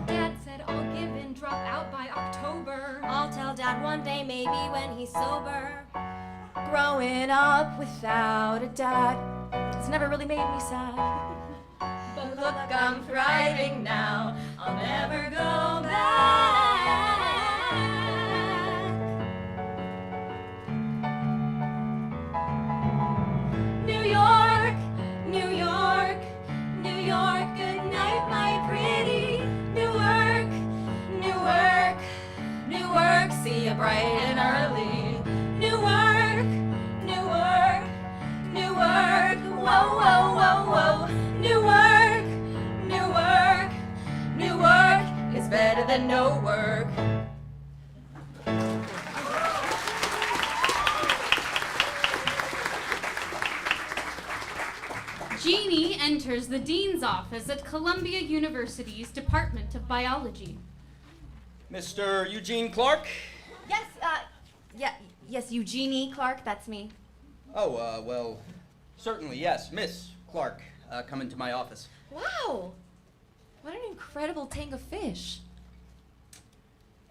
Dad said I'll give and drop out by October. I'll tell Dad one day, maybe when he's sober. Growing up without a dad, it's never really made me sad. But look, I'm thriving now. I'll never go back. New York, New York, New York, good night, my pretty. Newark, Newark, Newark, see you bright and early. Newark, Newark, Newark, whoa, whoa, whoa, whoa. Newark, Newark, Newark is better than no work. Jeannie enters the dean's office at Columbia University's Department of Biology. Mr. Eugene Clark? Yes, Eugenie Clark, that's me. Oh, well, certainly, yes. Miss Clark, come into my office. Wow, what an incredible tank of fish.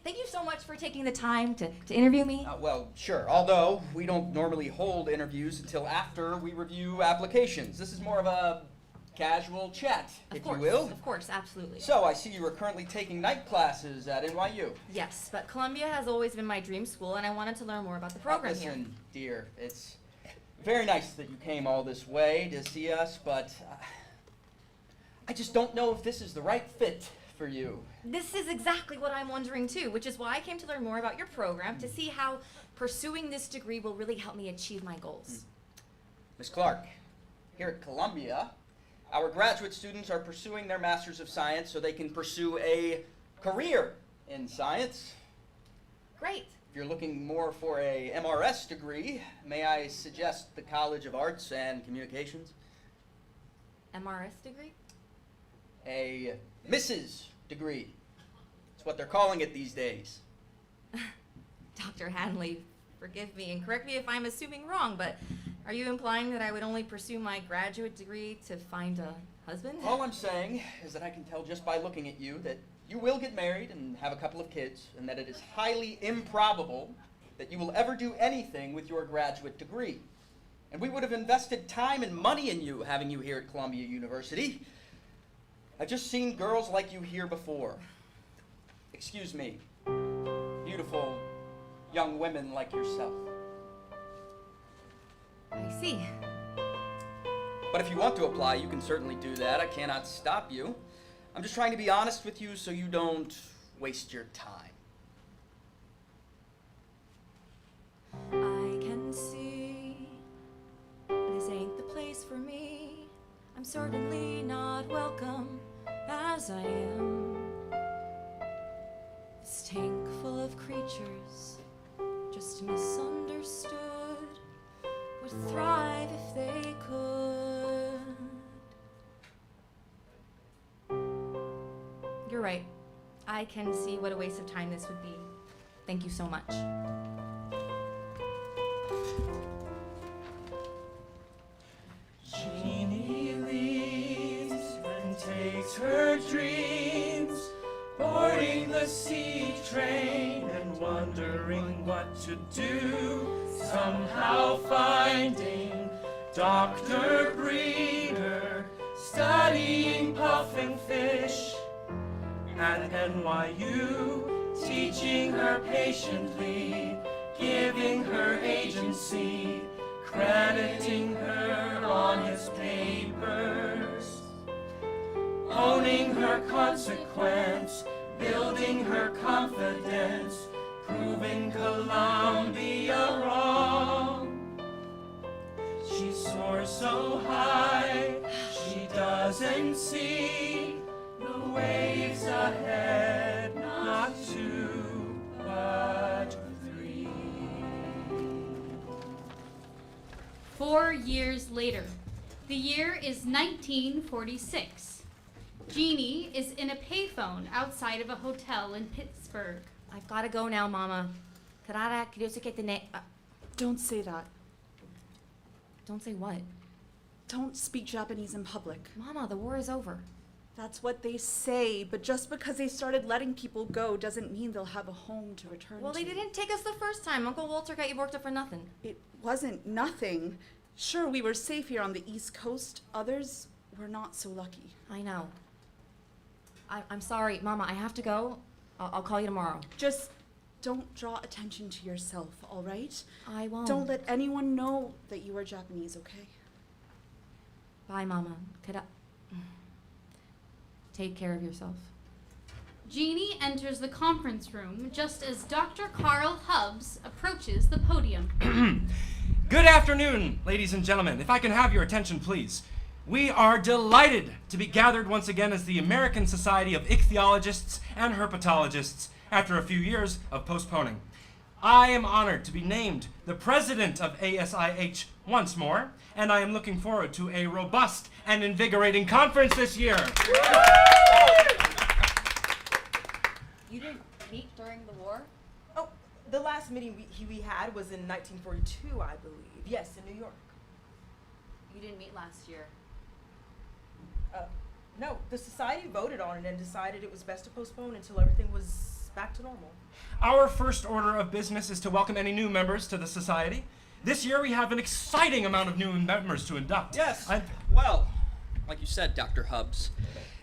Thank you so much for taking the time to interview me. Well, sure, although we don't normally hold interviews until after we review applications. This is more of a casual chat, if you will. Of course, absolutely. So, I see you are currently taking night classes at NYU. Yes, but Columbia has always been my dream school, and I wanted to learn more about the program here. Listen, dear, it's very nice that you came all this way to see us, but I just don't know if this is the right fit for you. This is exactly what I'm wondering too, which is why I came to learn more about your program, to see how pursuing this degree will really help me achieve my goals. Miss Clark, here at Columbia, our graduate students are pursuing their Masters of Science so they can pursue a career in science. Great. If you're looking more for a MRS degree, may I suggest the College of Arts and Communications? MRS degree? A Mrs. degree. That's what they're calling it these days. Dr. Hanley, forgive me and correct me if I'm assuming wrong, but are you implying that I would only pursue my graduate degree to find a husband? All I'm saying is that I can tell just by looking at you that you will get married and have a couple of kids, and that it is highly improbable that you will ever do anything with your graduate degree. And we would have invested time and money in you having you here at Columbia University. I've just seen girls like you here before. Excuse me, beautiful young women like yourself. I see. But if you want to apply, you can certainly do that. I cannot stop you. I'm just trying to be honest with you so you don't waste your time. I can see this ain't the place for me. I'm certainly not welcome as I am. This tank full of creatures just misunderstood would thrive if they could. You're right. I can see what a waste of time this would be. Thank you so much. Jeannie leaves and takes her dreams, boarding the sea train and wondering what to do. Somehow finding Dr. Breeder studying puffin fish at NYU, teaching her patiently, giving her agency, crediting her on his papers, owning her consequence, building her confidence, proving Columbia wrong. She soars so high, she doesn't see the waves ahead, not two, but three. 4 years later. The year is 1946. Jeannie is in a payphone outside of a hotel in Pittsburgh. I've got to go now, Mama. Don't say that. Don't say what? Don't speak Japanese in public. Mama, the war is over. That's what they say, but just because they started letting people go doesn't mean they'll have a home to return Well, to. they didn't take us the first time. Uncle Walter got you worked up for nothing. It wasn't nothing. Sure, we were safe here on the East Coast. Others were not so lucky. I know. I'm sorry, Mama, I have to go. I'll call you tomorrow. Just don't draw attention to yourself, all right? I won't. Don't let anyone know that you are Japanese, okay? Bye, Mama. Take care of yourself. Jeannie enters the conference room just as Dr. Carl Hubbs approaches the podium. Good afternoon, ladies and gentlemen. If I can have your attention, please. We are delighted to be gathered once again as the American Society of Ichthyologists and Herpetologists after a few years of postponing. I am honored to be named the president of ASIH once more, and I am looking forward to a robust and invigorating conference this year. You didn't meet during the war? Oh, the last meeting we had was in 1942, I believe. Yes, in New York. You didn't meet last year. No, the society voted on it and decided it was best to postpone until everything was back to normal. Our first order of business is to welcome any new members to the society. This year we have an exciting amount of new members to induct. Yes. Well, like you said, Dr. Hubbs,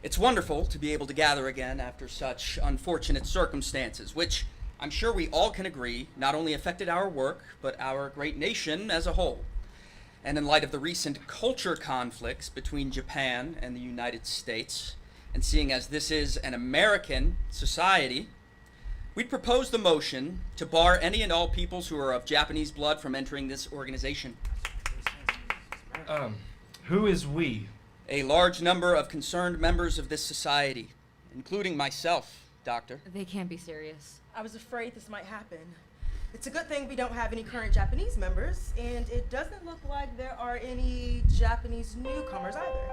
it's wonderful to be able to gather again after such unfortunate circumstances, which I'm sure we all can agree not only affected our work, but our great nation as a whole. And in light of the recent culture conflicts between Japan and the United States, and seeing as this is an American society, we'd propose the motion to bar any and all peoples who are of Japanese blood from entering this organization. Who is we? A large number of concerned members of this society, including myself, Doctor. They can't be serious. I was afraid this might happen. It's a good thing we don't have any current Japanese members, and it doesn't look like there are any Japanese newcomers either.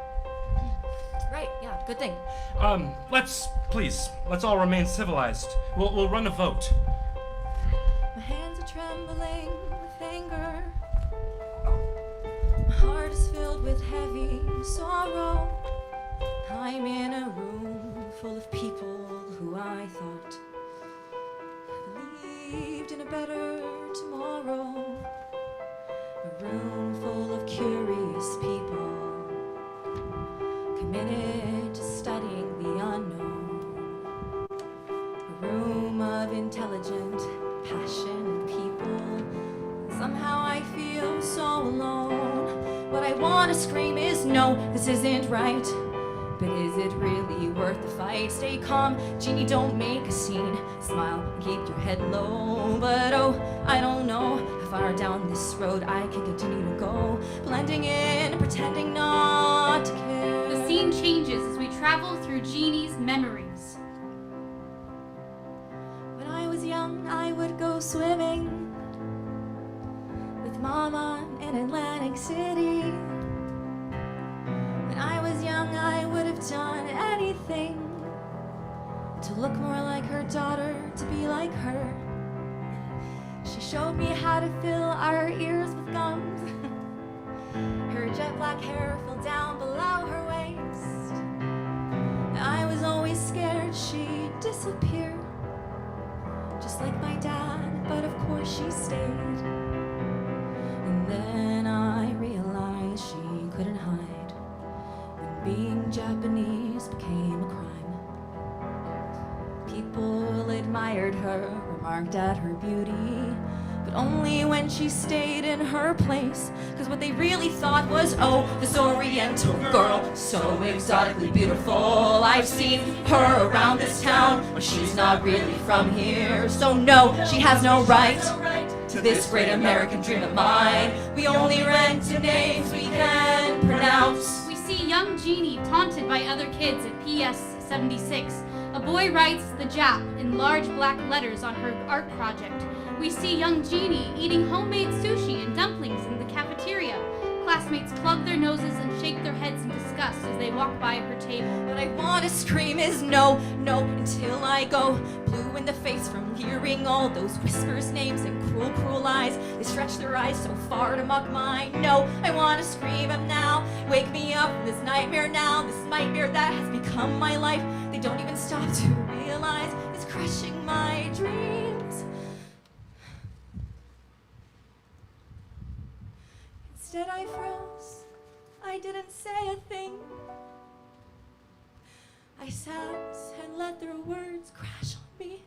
Right, yeah, good thing. Let's all remain civilized. We'll run a vote. My hands are trembling with anger. My heart is filled with heavy sorrow. I'm in a room full of people who I thought believed in a better tomorrow. A room full of curious people committed to studying the unknown. A room of intelligent, passionate people. Somehow I feel so alone. What I want to scream is no, this isn't right. But is it really worth the fight? Stay calm, Jeannie, don't make a scene. Smile and keep your head low. But oh, I don't know how far down this road I can continue to go. Blending in, pretending not to care. The scene changes as we travel through Jeannie's memories. When I was young, I would go swimming with Mama in Atlantic City. When I was young, I would have done anything to look more like her daughter, to be like her. She showed me how to fill our ears with gums. Her jet black hair fell down below her waist. I was always scared she'd disappear, just like my dad, but of course she stayed. And then I realized she couldn't hide. Being Japanese became a crime. People admired her, remarked at her beauty, but only when she stayed in her place. Cause what they really thought was, oh, this Oriental girl, so exotically beautiful. I've seen her around this town, but she's not really from here. So no, she has no right to this great American dream of mine. We only rent to names we can pronounce. See young Jeannie taunted by other kids at PS 76. A boy writes the Jap in large black letters on her art project. We see young Jeannie eating homemade sushi and dumplings in the cafeteria. noses and shake their heads in disgust as they walk by her table. What I want to scream is no, no, until I go blue in the face from hearing all those whispers, names, and cruel, cruel eyes. They stretch their eyes so far to mock mine. No, I want to scream them now. Wake me up from this nightmare now, this nightmare that has become my life. They don't even stop to realize it's crushing my dreams. Instead I froze, I didn't say a thing. I sat and let their words crash on me,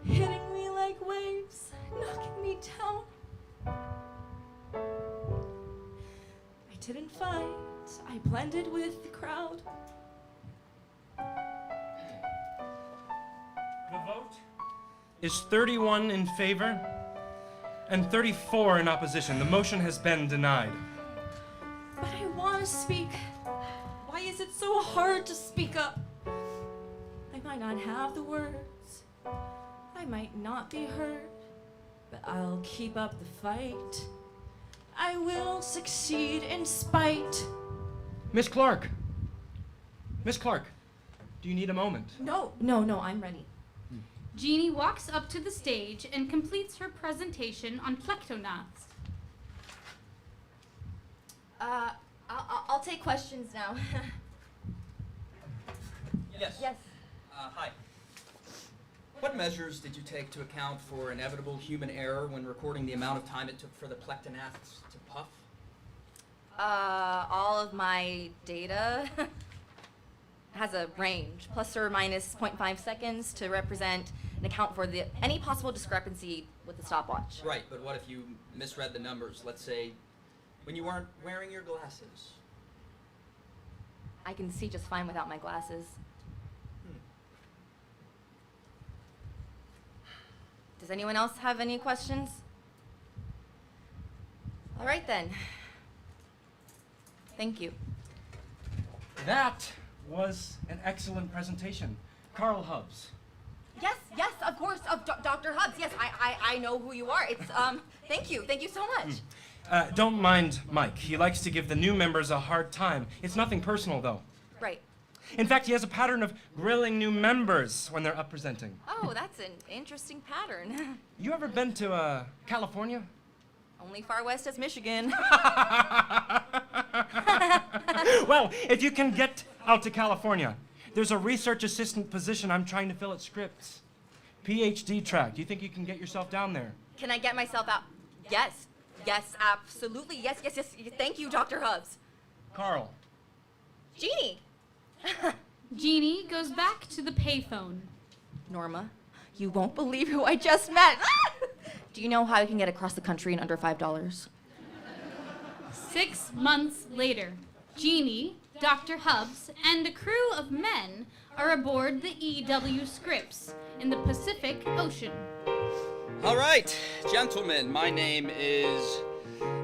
hitting me like waves, knocking me down. I didn't fight, I blended with the crowd. The vote is 31 in favor and 34 in opposition. The motion has been denied. But I want to speak. Why is it so hard to speak up? I might not have the words. I might not be heard. But I'll keep up the fight. I will succeed in spite. Miss Clark. Miss Clark, do you need a moment? No, I'm ready. Jeannie walks up to the stage and completes her presentation on plectonauts. I'll take questions now. Yes. Yes. Hi. What measures did you take to account for inevitable human error when recording the amount of time it took for the plectonauts to puff? All of my data has a range, plus or minus 0.5 seconds, to represent and account for any possible discrepancy with the stopwatch. Right, but what if you misread the numbers? Let's say when you weren't wearing your glasses. I can see just fine without my glasses. Does anyone else have any questions? All right then. Thank you. That was an excellent presentation. Carl Hubbs. Yes, of course, of Dr. Hubbs. Yes, I know who you are. It's, thank you so much. Don't mind Mike. He likes to give the new members a hard time. It's nothing personal, though. Right. In fact, he has a pattern of grilling new members when they're up presenting. Oh, that's an interesting pattern. You ever been to, California? Only far west as Michigan. Well, if you can get out to California, there's a research assistant position I'm trying to fill at Scripps. PhD track. Do you think you can get yourself down there? Can I get myself out? Yes, absolutely. Yes. Thank you, Dr. Hubbs. Carl. Jeannie. Jeannie goes back to the payphone. Norma, you won't believe who I just met. Do you know how I can get across the country in under $5? 6 months later, Jeannie, Dr. Hubbs, and a crew of men are aboard the E.W. Scripps in the Pacific Ocean. All right, gentlemen, my name is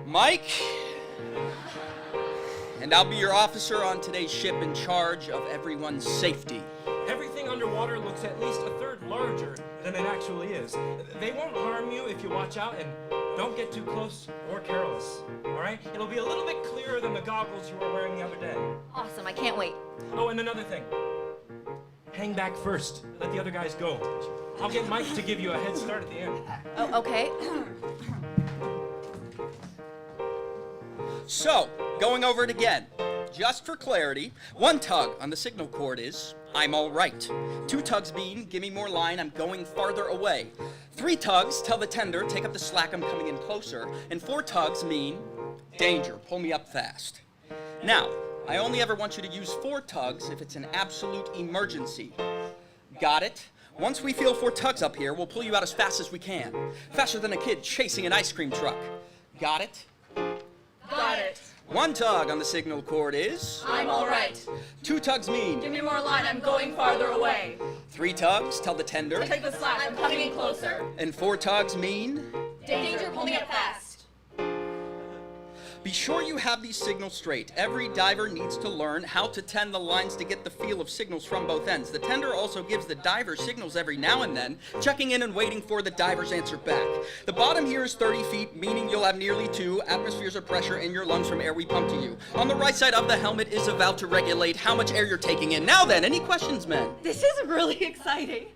Mike, and I'll be your officer on today's ship in charge of everyone's safety. Everything underwater looks at least a third larger than it actually is. They won't harm you if you watch out and don't get too close or careless, all right? It'll be a little bit clearer than the goggles you were wearing the other day. Awesome, I can't wait. Oh, and another thing. Hang back first. Let the other guys go. I'll get Mike to give you a head start at the end. Oh, okay. So, going over it again. Just for clarity, 1 tug on the signal cord is, I'm all right. 2 tugs mean, give me more line, I'm going farther away. 3 tugs tell the tender, take up the slack, I'm coming in closer. And 4 tugs mean, danger, pull me up fast. Now, I only ever want you to use 4 tugs if it's an absolute emergency. Got it? Once we feel 4 tugs up here, we'll pull you out as fast as we can. Faster than a kid chasing an ice cream truck. Got it? Got it. 1 tug on the signal cord is, I'm all right. 2 tugs mean, Give me more line, I'm going farther away. 3 tugs tell the tender, Take the slack, I'm coming in closer. and 4 tugs mean, Danger, pull me up fast. Be sure you have these signals straight. Every diver needs to learn how to tend the lines to get the feel of signals from both ends. The tender also gives the diver signals every now and then, checking in and waiting for the diver's answer back. The bottom here is 30 feet, meaning you'll have nearly 2 atmospheres of pressure in your lungs from air we pump to you. On the right side of the helmet is a valve to regulate how much air you're taking in. Now then, any questions, men? This is really exciting.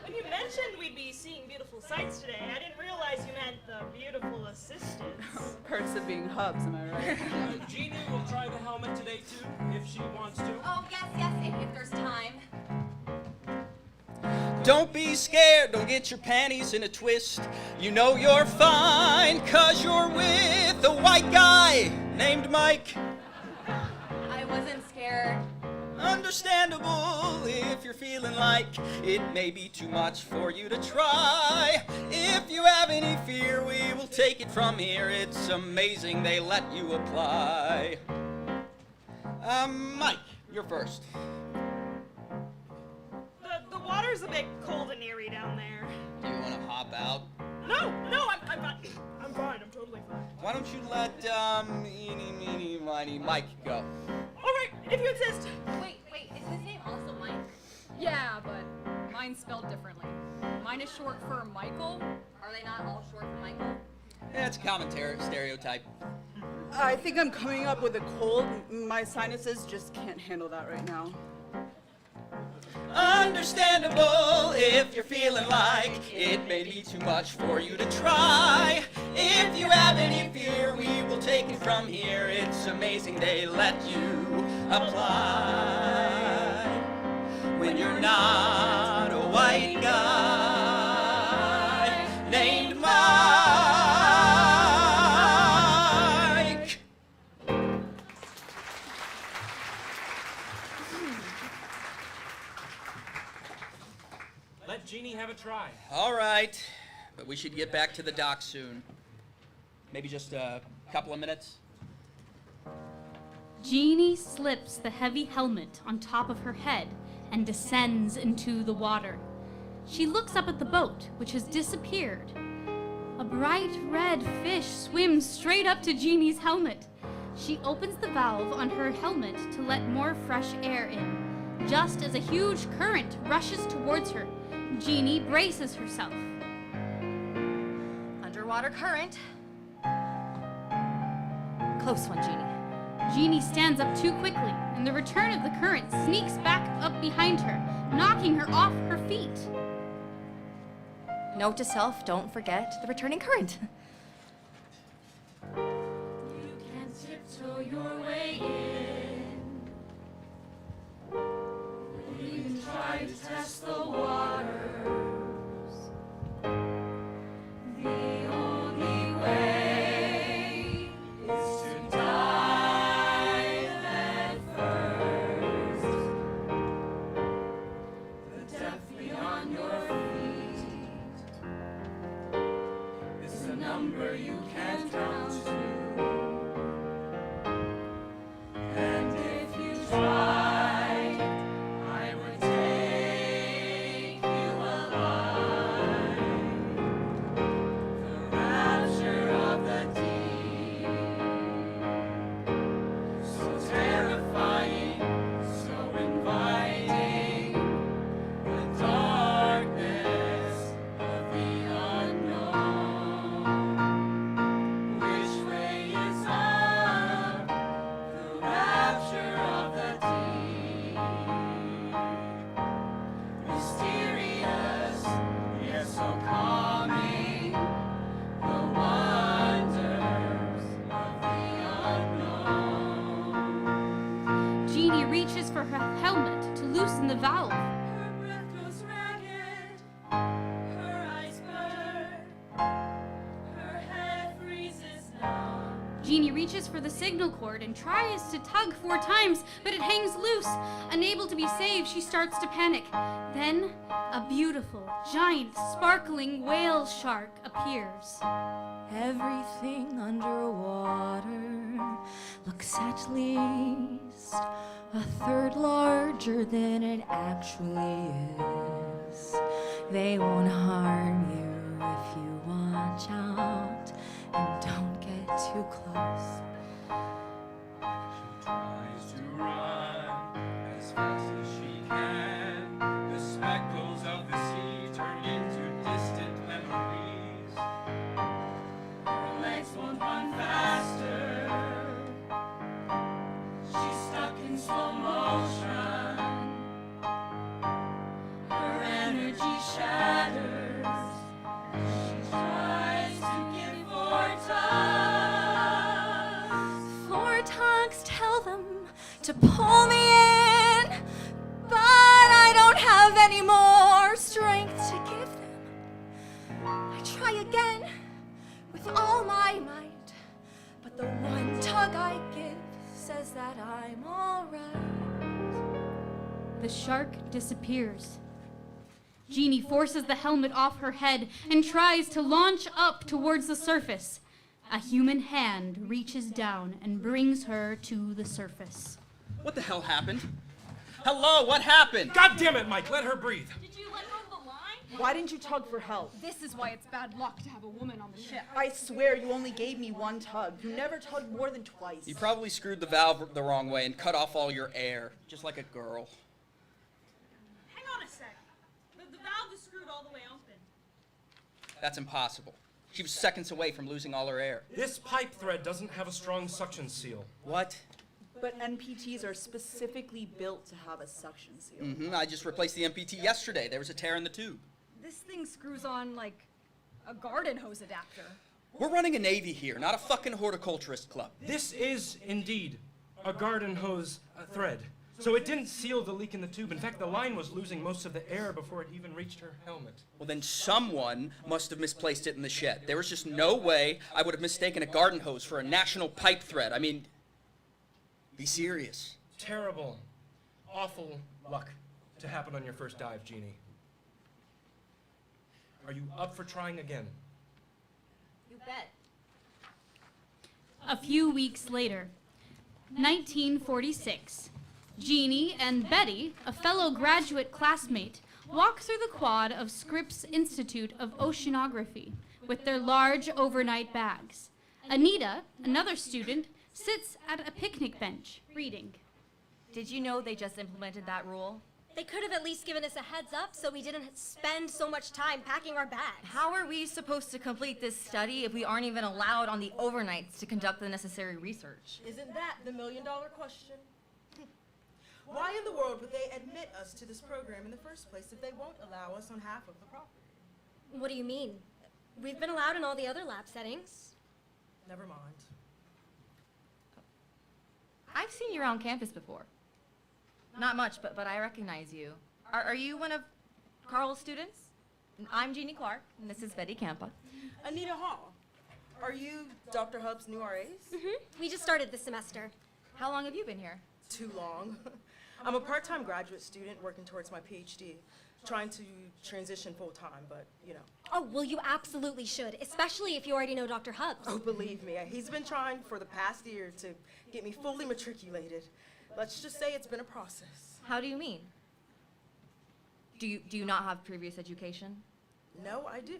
When you mentioned we'd be seeing beautiful sights today, I didn't realize you meant the beautiful assistants. Perks of being hubs, am I right? Jeannie will try the helmet today too, if she wants to. Oh, yes, if there's time. Don't be scared, don't get your panties in a twist. You know you're fine, 'cause you're with a white guy named Mike. I wasn't scared. Understandable if you're feeling like it may be too much for you to try. If you have any fear, we will take it from here. It's amazing they let you apply. Mike, you're first. The water's a bit cold and eerie down there. Do you want to hop out? No, I'm fine. I'm fine, I'm totally fine. Why don't you let, eeny, meeny, miny Mike go? All right, if you insist. Wait, is his name also Mike? Yeah, but mine's spelled differently. Mine is short for Michael. Are they not all short for Michael? Yeah, it's a common stereotype. I think I'm coming up with a cold. My sinuses just can't handle that right now. Understandable if you're feeling like it may be too much for you to try. If you have any fear, we will take it from here. It's amazing they let you apply when you're not a white guy named Mike. Let Jeannie have a try. All right, but we should get back to the dock soon. Maybe just a couple of minutes. Jeannie slips the heavy helmet on top of her head and descends into the water. She looks up at the boat, which has disappeared. A bright red fish swims straight up to Jeannie's helmet. She opens the valve on her helmet to let more fresh air in. Just as a huge current rushes towards her, Jeannie braces herself. Underwater current. Close one, Jeannie. Jeannie stands up too quickly, and the return of the current sneaks back up behind her, knocking her off her feet. Note to self, don't forget the returning current. You can tiptoe your way in. We can try to test the waters. The only way is to dive at first. The depth beyond your feet is a number you can't count to. And if you tried, I would take you alive. The rapture of the deep, so terrifying, so inviting. The darkness of the unknown. Which way is up? The rapture of the deep. Mysterious, yet so calming. The wonders of the unknown. Jeannie reaches for her helmet to loosen the valve. Her breath goes ragged, her eyes burn, her head freezes numb. Jeannie reaches for the signal cord and tries to tug 4 times, but it hangs loose. Unable to be saved, she starts to panic. Then, a beautiful, giant, sparkling whale shark appears. Everything underwater looks at least a third larger than it actually is. They won't harm you if you watch out and don't get too close. to pull me in, but I don't have any more strength to give them. I try again with all my might, but the one tug I give says that I'm all right. The shark disappears. Jeannie forces the helmet off her head and tries to launch up towards the surface. A human hand reaches down and brings her to the surface. What the hell happened? Hello, what happened? God damn it, Mike, let her breathe. Did you let go of the line? Why didn't you tug for help? This is why it's bad luck to have a woman on the ship. I swear you only gave me one tug. You never tugged more than twice. You probably screwed the valve the wrong way and cut off all your air, just like a girl. Hang on a sec. The valve is screwed all the way open. That's impossible. She was seconds away from losing all her air. This pipe thread doesn't have a strong suction seal. What? But NPTs are specifically built to have a suction seal. I just replaced the MPT yesterday. There was a tear in the tube. This thing screws on like a garden hose adapter. We're running a Navy here, not a fucking horticulturist club. This is indeed a garden hose thread. So it didn't seal the leak in the tube. In fact, the line was losing most of the air before it even reached her helmet. Well, then someone must have misplaced it in the shed. There was just no way I would have mistaken a garden hose for a national pipe thread. I mean, be serious. Terrible, awful luck to happen on your first dive, Jeannie. Are you up for trying again? You bet. A few weeks later, 1946, Jeannie and Betty, a fellow graduate classmate, walk through the quad of Scripps Institute of Oceanography with their large overnight bags. Anita, another student, sits at a picnic bench, reading. Did you know they just implemented that rule? They could have at least given us a heads up so we didn't spend so much time packing our bags. How are we supposed to complete this study if we aren't even allowed on the overnights to conduct the necessary research? Isn't that the million-dollar question? Why in the world would they admit us to this program in the first place if they won't allow us on half of the property? What do you mean? We've been allowed in all the other lab settings. Never mind. I've seen you around campus before. Not much, but I recognize you. Are you one of Carl's students? I'm Eugenie Clark, and this is Betty Campa. Anita Hall, are you Dr. Hub's new RAs? We just started this semester. How long have you been here? Too long. I'm a part-time graduate student working towards my PhD, trying to transition full-time, but, you know. Oh, well, you absolutely should, especially if you already know Dr. Hubbs. Oh, believe me, he's been trying for the past year to get me fully matriculated. Let's just say it's been a process. How do you mean? Do you not have previous education? No, I do.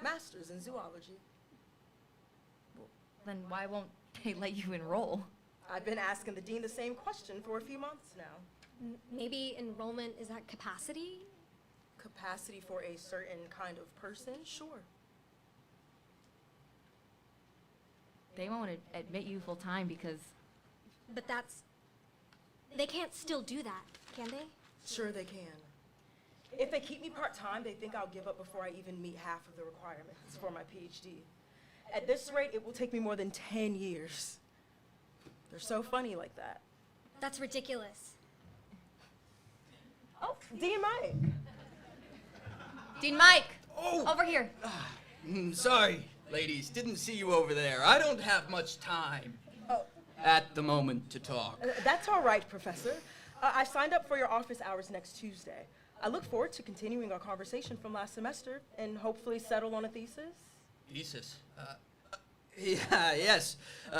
Master's in zoology. Well, then why won't they let you enroll? I've been asking the dean the same question for a few months now. Maybe enrollment is at capacity? Capacity for a certain kind of person? Sure. They won't admit you full time because... But they can't still do that, can they? Sure they can. If they keep me part-time, they think I'll give up before I even meet half of the requirements for my PhD. At this rate, it will take me more than 10 years. They're so funny like that. That's ridiculous. Oh, Dean Mike. Dean Mike! Oh! Over here. Sorry, ladies. Didn't see you over there. I don't have much time at the moment to talk. That's all right, Professor. I signed up for your office hours next Tuesday. I look forward to continuing our conversation from last semester and hopefully settle on a thesis. Thesis? Yes,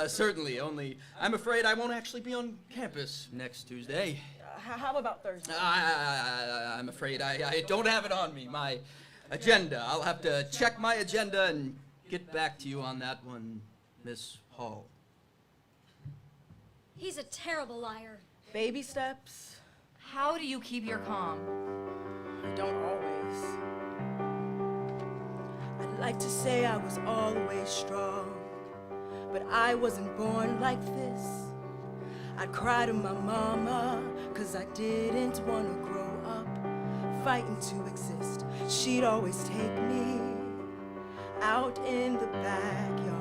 certainly. Only I'm afraid I won't actually be on campus next Tuesday. How about Thursday? I'm afraid I don't have it on me. My agenda. I'll have to check my agenda and get back to you on that one, Miss Hall. He's a terrible liar. Baby steps. How do you keep your calm? I don't always. I'd like to say I was always strong, but I wasn't born like this. I'd cry to my mama, 'cause I didn't want to grow up fighting to exist. She'd always take me out in the backyard.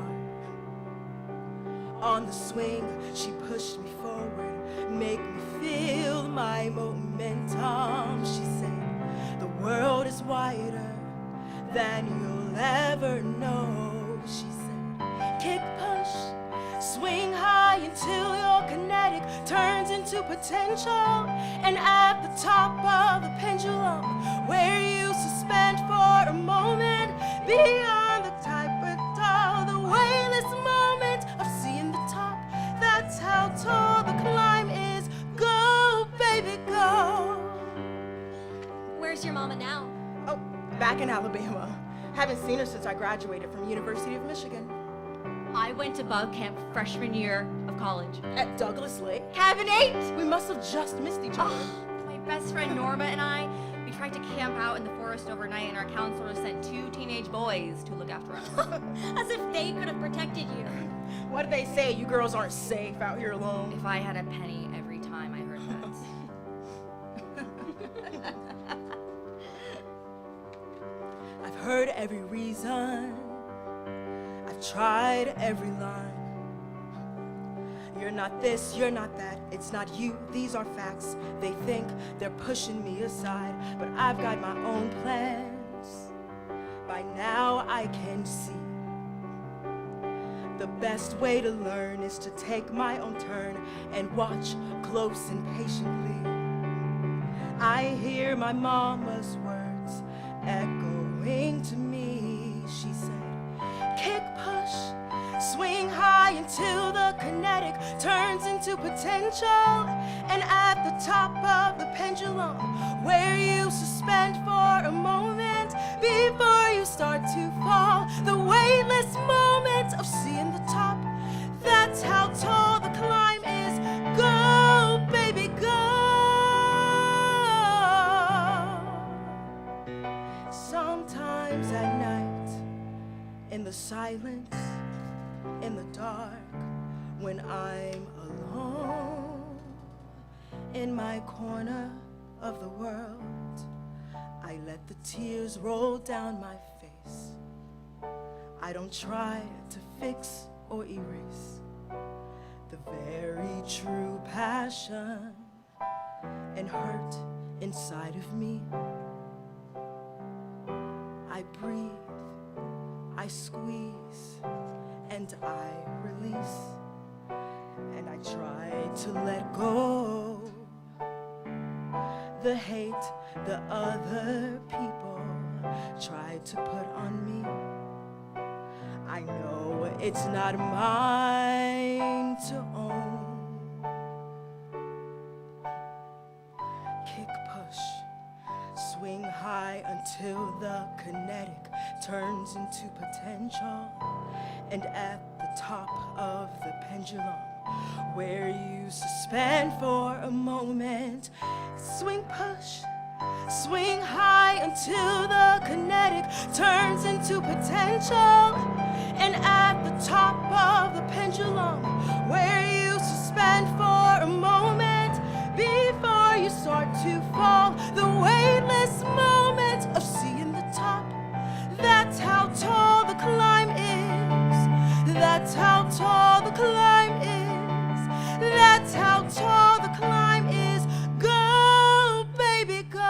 On the swing, she pushed me forward, make me feel my momentum. She said, the world is wider than you'll ever know. She said, kick, push, swing high until your kinetic turns into potential. And at the top of the pendulum, where you suspend for a moment, beyond the type of tall, the weightless moment of seeing the top. That's how tall the climb is. Go, baby, go. Where's your mama now? Oh, back in Alabama. Haven't seen her since I graduated from University of Michigan. I went to bug camp freshman year of college. At Douglas Lake? Cabin 8! We must have just missed each other. My best friend Norma and I, we tried to camp out in the forest overnight, and our counselor sent 2 teenage boys to look after us. As if they could have protected you. What did they say? You girls aren't safe out here alone. If I had a penny every time I heard that. I've heard every reason. I've tried every line. You're not this, you're not that. It's not you, these are facts. They think they're pushing me aside, but I've got my own plans. By now I can see the best way to learn is to take my own turn and watch close and patiently. I hear my mama's words echoing to me. She said, kick, push, swing high until the kinetic turns into potential. And at the top of the pendulum, where you suspend for a moment before you start to fall, the weightless moment of seeing the top. That's how tall the climb is. Go, baby, go. Sometimes at night, in the silence, in the dark, when I'm alone in my corner of the world, I let the tears roll down my face. I don't try to fix or erase the very true passion and hurt inside of me. I breathe, I squeeze, and I release, and I try to let go the hate the other people try to put on me. I know it's not mine to own. Kick, push, swing high until the kinetic turns into potential. And at the top of the pendulum, where you suspend for a moment, swing, push, swing high until the kinetic turns into potential. And at the top of the pendulum, where you suspend for a moment before you start to fall, the weightless moment of seeing the top. That's how tall the climb is. That's how tall the climb is. That's how tall the climb is. Go, baby, go.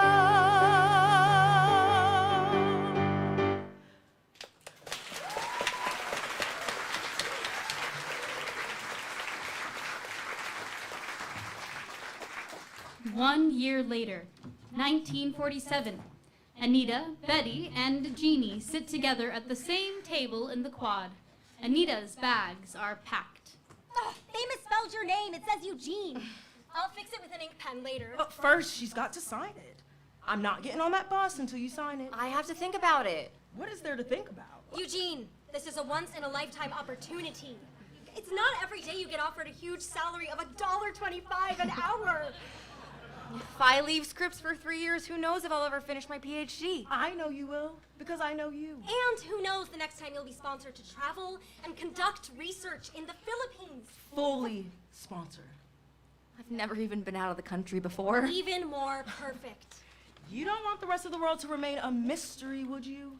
One year later, 1947, Anita, Betty, and Jeannie sit together at the same table in the quad. Anita's bags are packed. Ugh, they misspelled your name. It says Eugene. I'll fix it with an ink pen later. But first, she's got to sign it. I'm not getting on that bus until you sign it. I have to think about it. What is there to think about? Eugene, this is a once-in-a-lifetime opportunity. It's not every day you get offered a huge salary of $1.25 an hour. If I leave Scripps for 3 years, who knows if I'll ever finish my PhD? I know you will, because I know you. And who knows the next time you'll be sponsored to travel and conduct research in the Philippines. Fully sponsored. I've never even been out of the country before. Even more perfect. You don't want the rest of the world to remain a mystery, would you?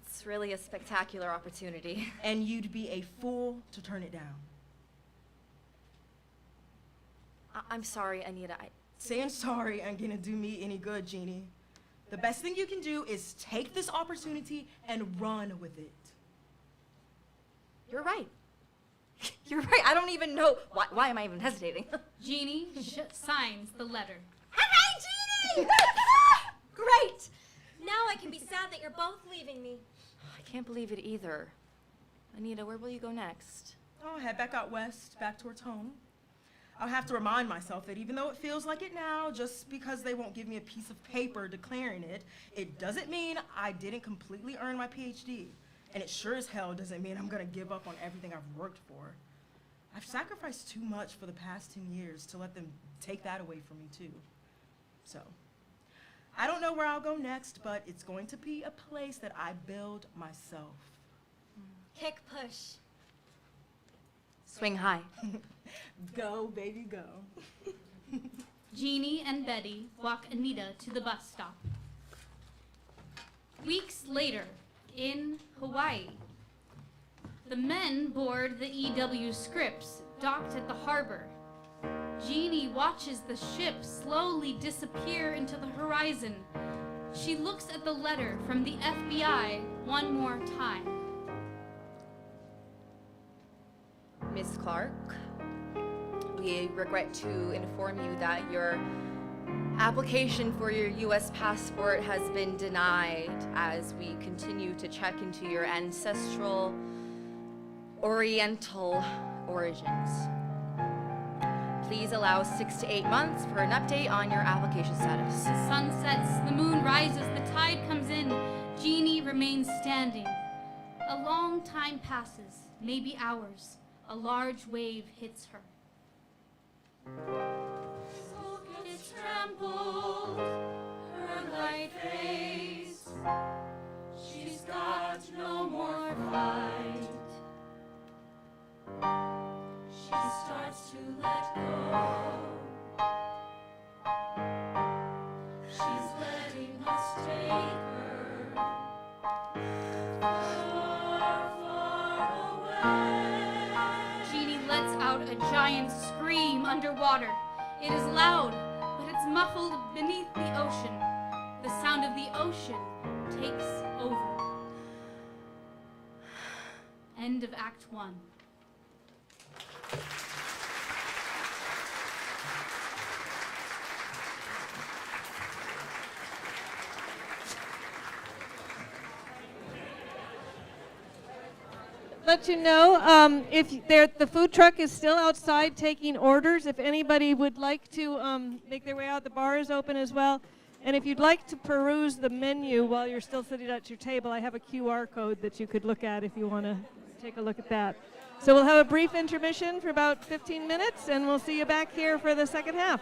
It's really a spectacular opportunity. And you'd be a fool to turn it down. I'm sorry, Anita. Saying sorry ain't gonna do me any good, Jeannie. The best thing you can do is take this opportunity and run with it. You're right. You're right. I don't even know. Why am I even hesitating? Jeannie signs the letter. Hi, Jeannie! Great! Now I can be sad that you're both leaving me. I can't believe it either. Anita, where will you go next? I'll head back out west, back towards home. I'll have to remind myself that even though it feels like it now, just because they won't give me a piece of paper declaring it, it doesn't mean I didn't completely earn my PhD. And it sure as hell doesn't mean I'm gonna give up on everything I've worked for. I've sacrificed too much for the past 10 years to let them take that away from me too. So, I don't know where I'll go next, but it's going to be a place that I build myself. Kick push. Swing high. Go, baby, go. Jeannie and Betty walk Anita to the bus stop. Weeks later, in Hawaii, the men board the EW Scripps docked at the harbor. Jeannie watches the ship slowly disappear into the horizon. She looks at the letter from the FBI one more time. Miss Clark, we regret to inform you that your application for your U.S. passport has been denied as we continue to check into your ancestral Oriental origins. Please allow 6 to 8 months for an update on your application status. The sun sets, the moon rises, the tide comes in. Jeannie remains standing. A long time passes, maybe hours. A large wave hits her. Soul gets trampled, her light fades. She's got no more fight. She starts to let go. She's letting us take her far, far away. Jeannie lets out a giant scream underwater. It is loud, but it's muffled beneath the ocean. The sound of the ocean takes over. End of Act 1. Let you know, the food truck is still outside taking orders. If anybody would like to make their way out, the bar is open as well. And if you'd like to peruse the menu while you're still sitting at your table, I have a QR code that you could look at if you want to take a look at that. So we'll have a brief intermission for about 15 minutes, and we'll see you back here for the second half.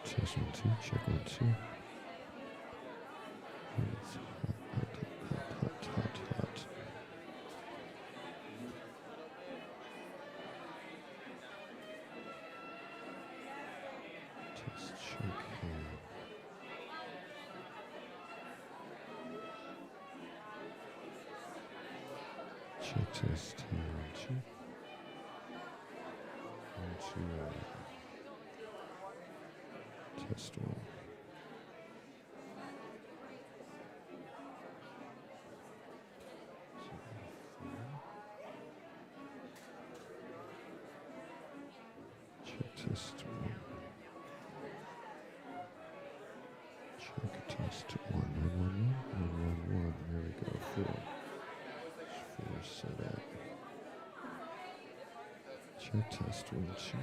Test 1, 2, check 1, 2. It's hot. Test check here. Check test here, 1, 2. 1, 2. Test 1. Check test 1. Check test 1. 1, 1, 1. 1, 1, 1. There we go. 4. 4 set up. Check test 1, 2.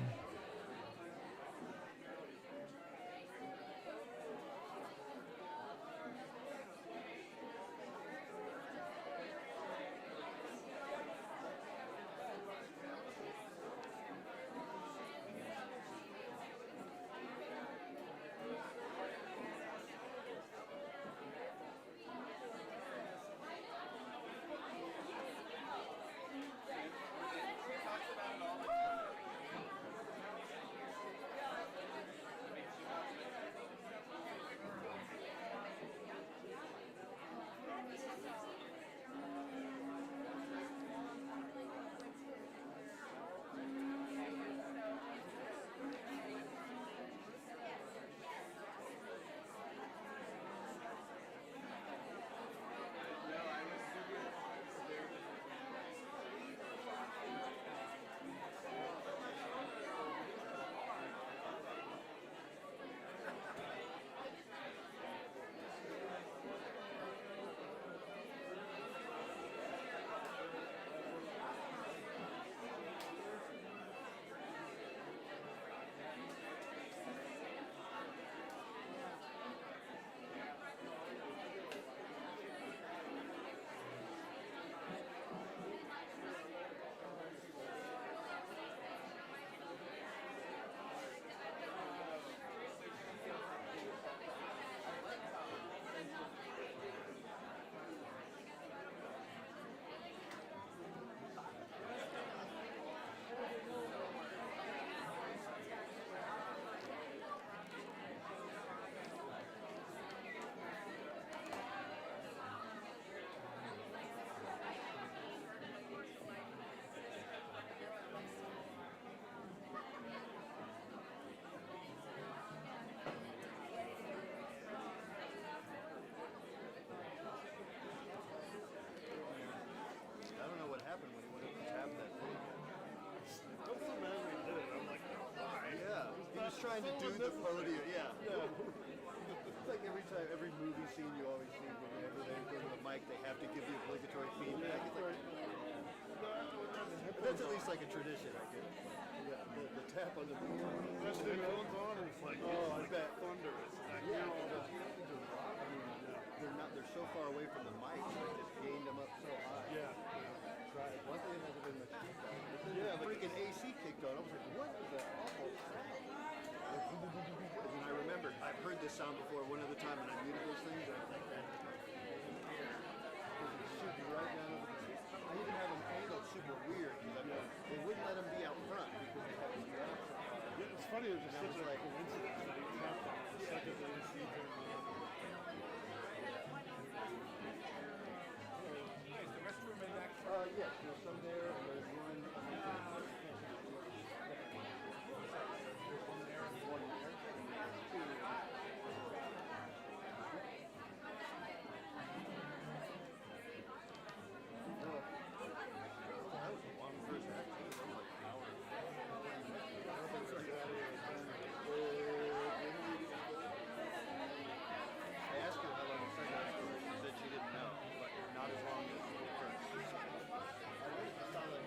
I don't know what happened when he went up and tapped that thing. I'm so mad we did it. I'm like, why? Yeah, he was trying to do the podium. Yeah. It's like every movie scene you always see whenever they go to the mic, they have to give the obligatory feedback. It's like, that's at least like a tradition, I guess. Yeah, the tap on the That's the headphones on, and it's like, oh, I it's bet. like thunderous. I Yeah, hear all that. they're so far away from the mic, so they just gained them up so high. Yeah. inside. One thing that hasn't been much feedback. Yeah, the freaking AC kicked on. I was like, what is that awful sound? And I remembered, I've heard this sound before one other time, and I muted those things. And I was like, that. It shooting right down over the seat. I even have them angled super weird because they wouldn't let them be out front because they had to be out front. Yeah, it's funny, it was just such a coincidence that it happened the second the AC turned on. Is the restroom in back? Yes, there's some there, and there's one. There's one there, and one there. That was a long first act, too. That was like an hour. I asked her how long the second act was. She said she didn't know, but not as long as the first. I saw that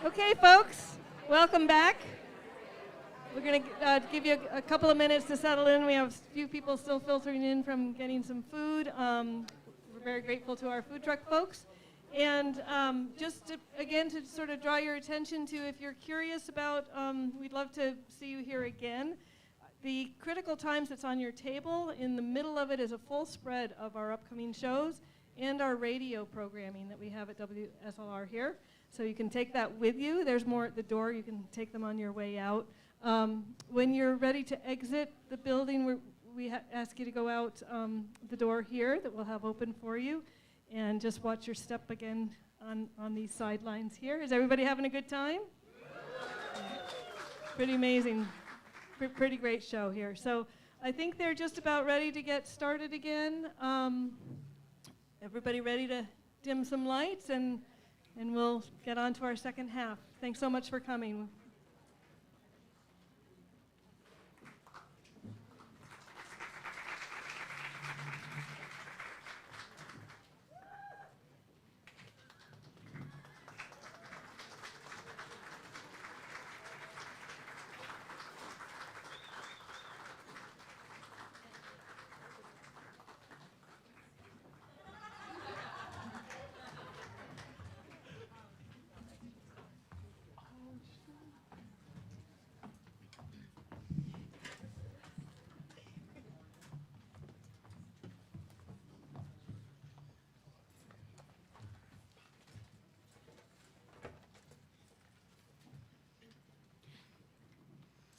Okay, folks, welcome back. We're going to give you a couple of minutes to settle in. We have a few people still filtering in from getting some food. We're very grateful to our food truck folks. And again, to sort of draw your attention to, if you're curious about, we'd love to see you here again. The critical times that's on your table, in the middle of it is a full spread of our upcoming shows and our radio programming that we have at WSLR here. So you can take that with you. There's more at the door. You can take them on your way out. When you're ready to exit the building, we ask you to go out the door here that we'll have open for you. And just watch your step again on these sidelines here. Is everybody having a good time? Pretty amazing. Pretty great show here. So I think they're just about ready to get started again. Everybody ready to dim some lights, and we'll get on to our second half. Thanks so much for coming.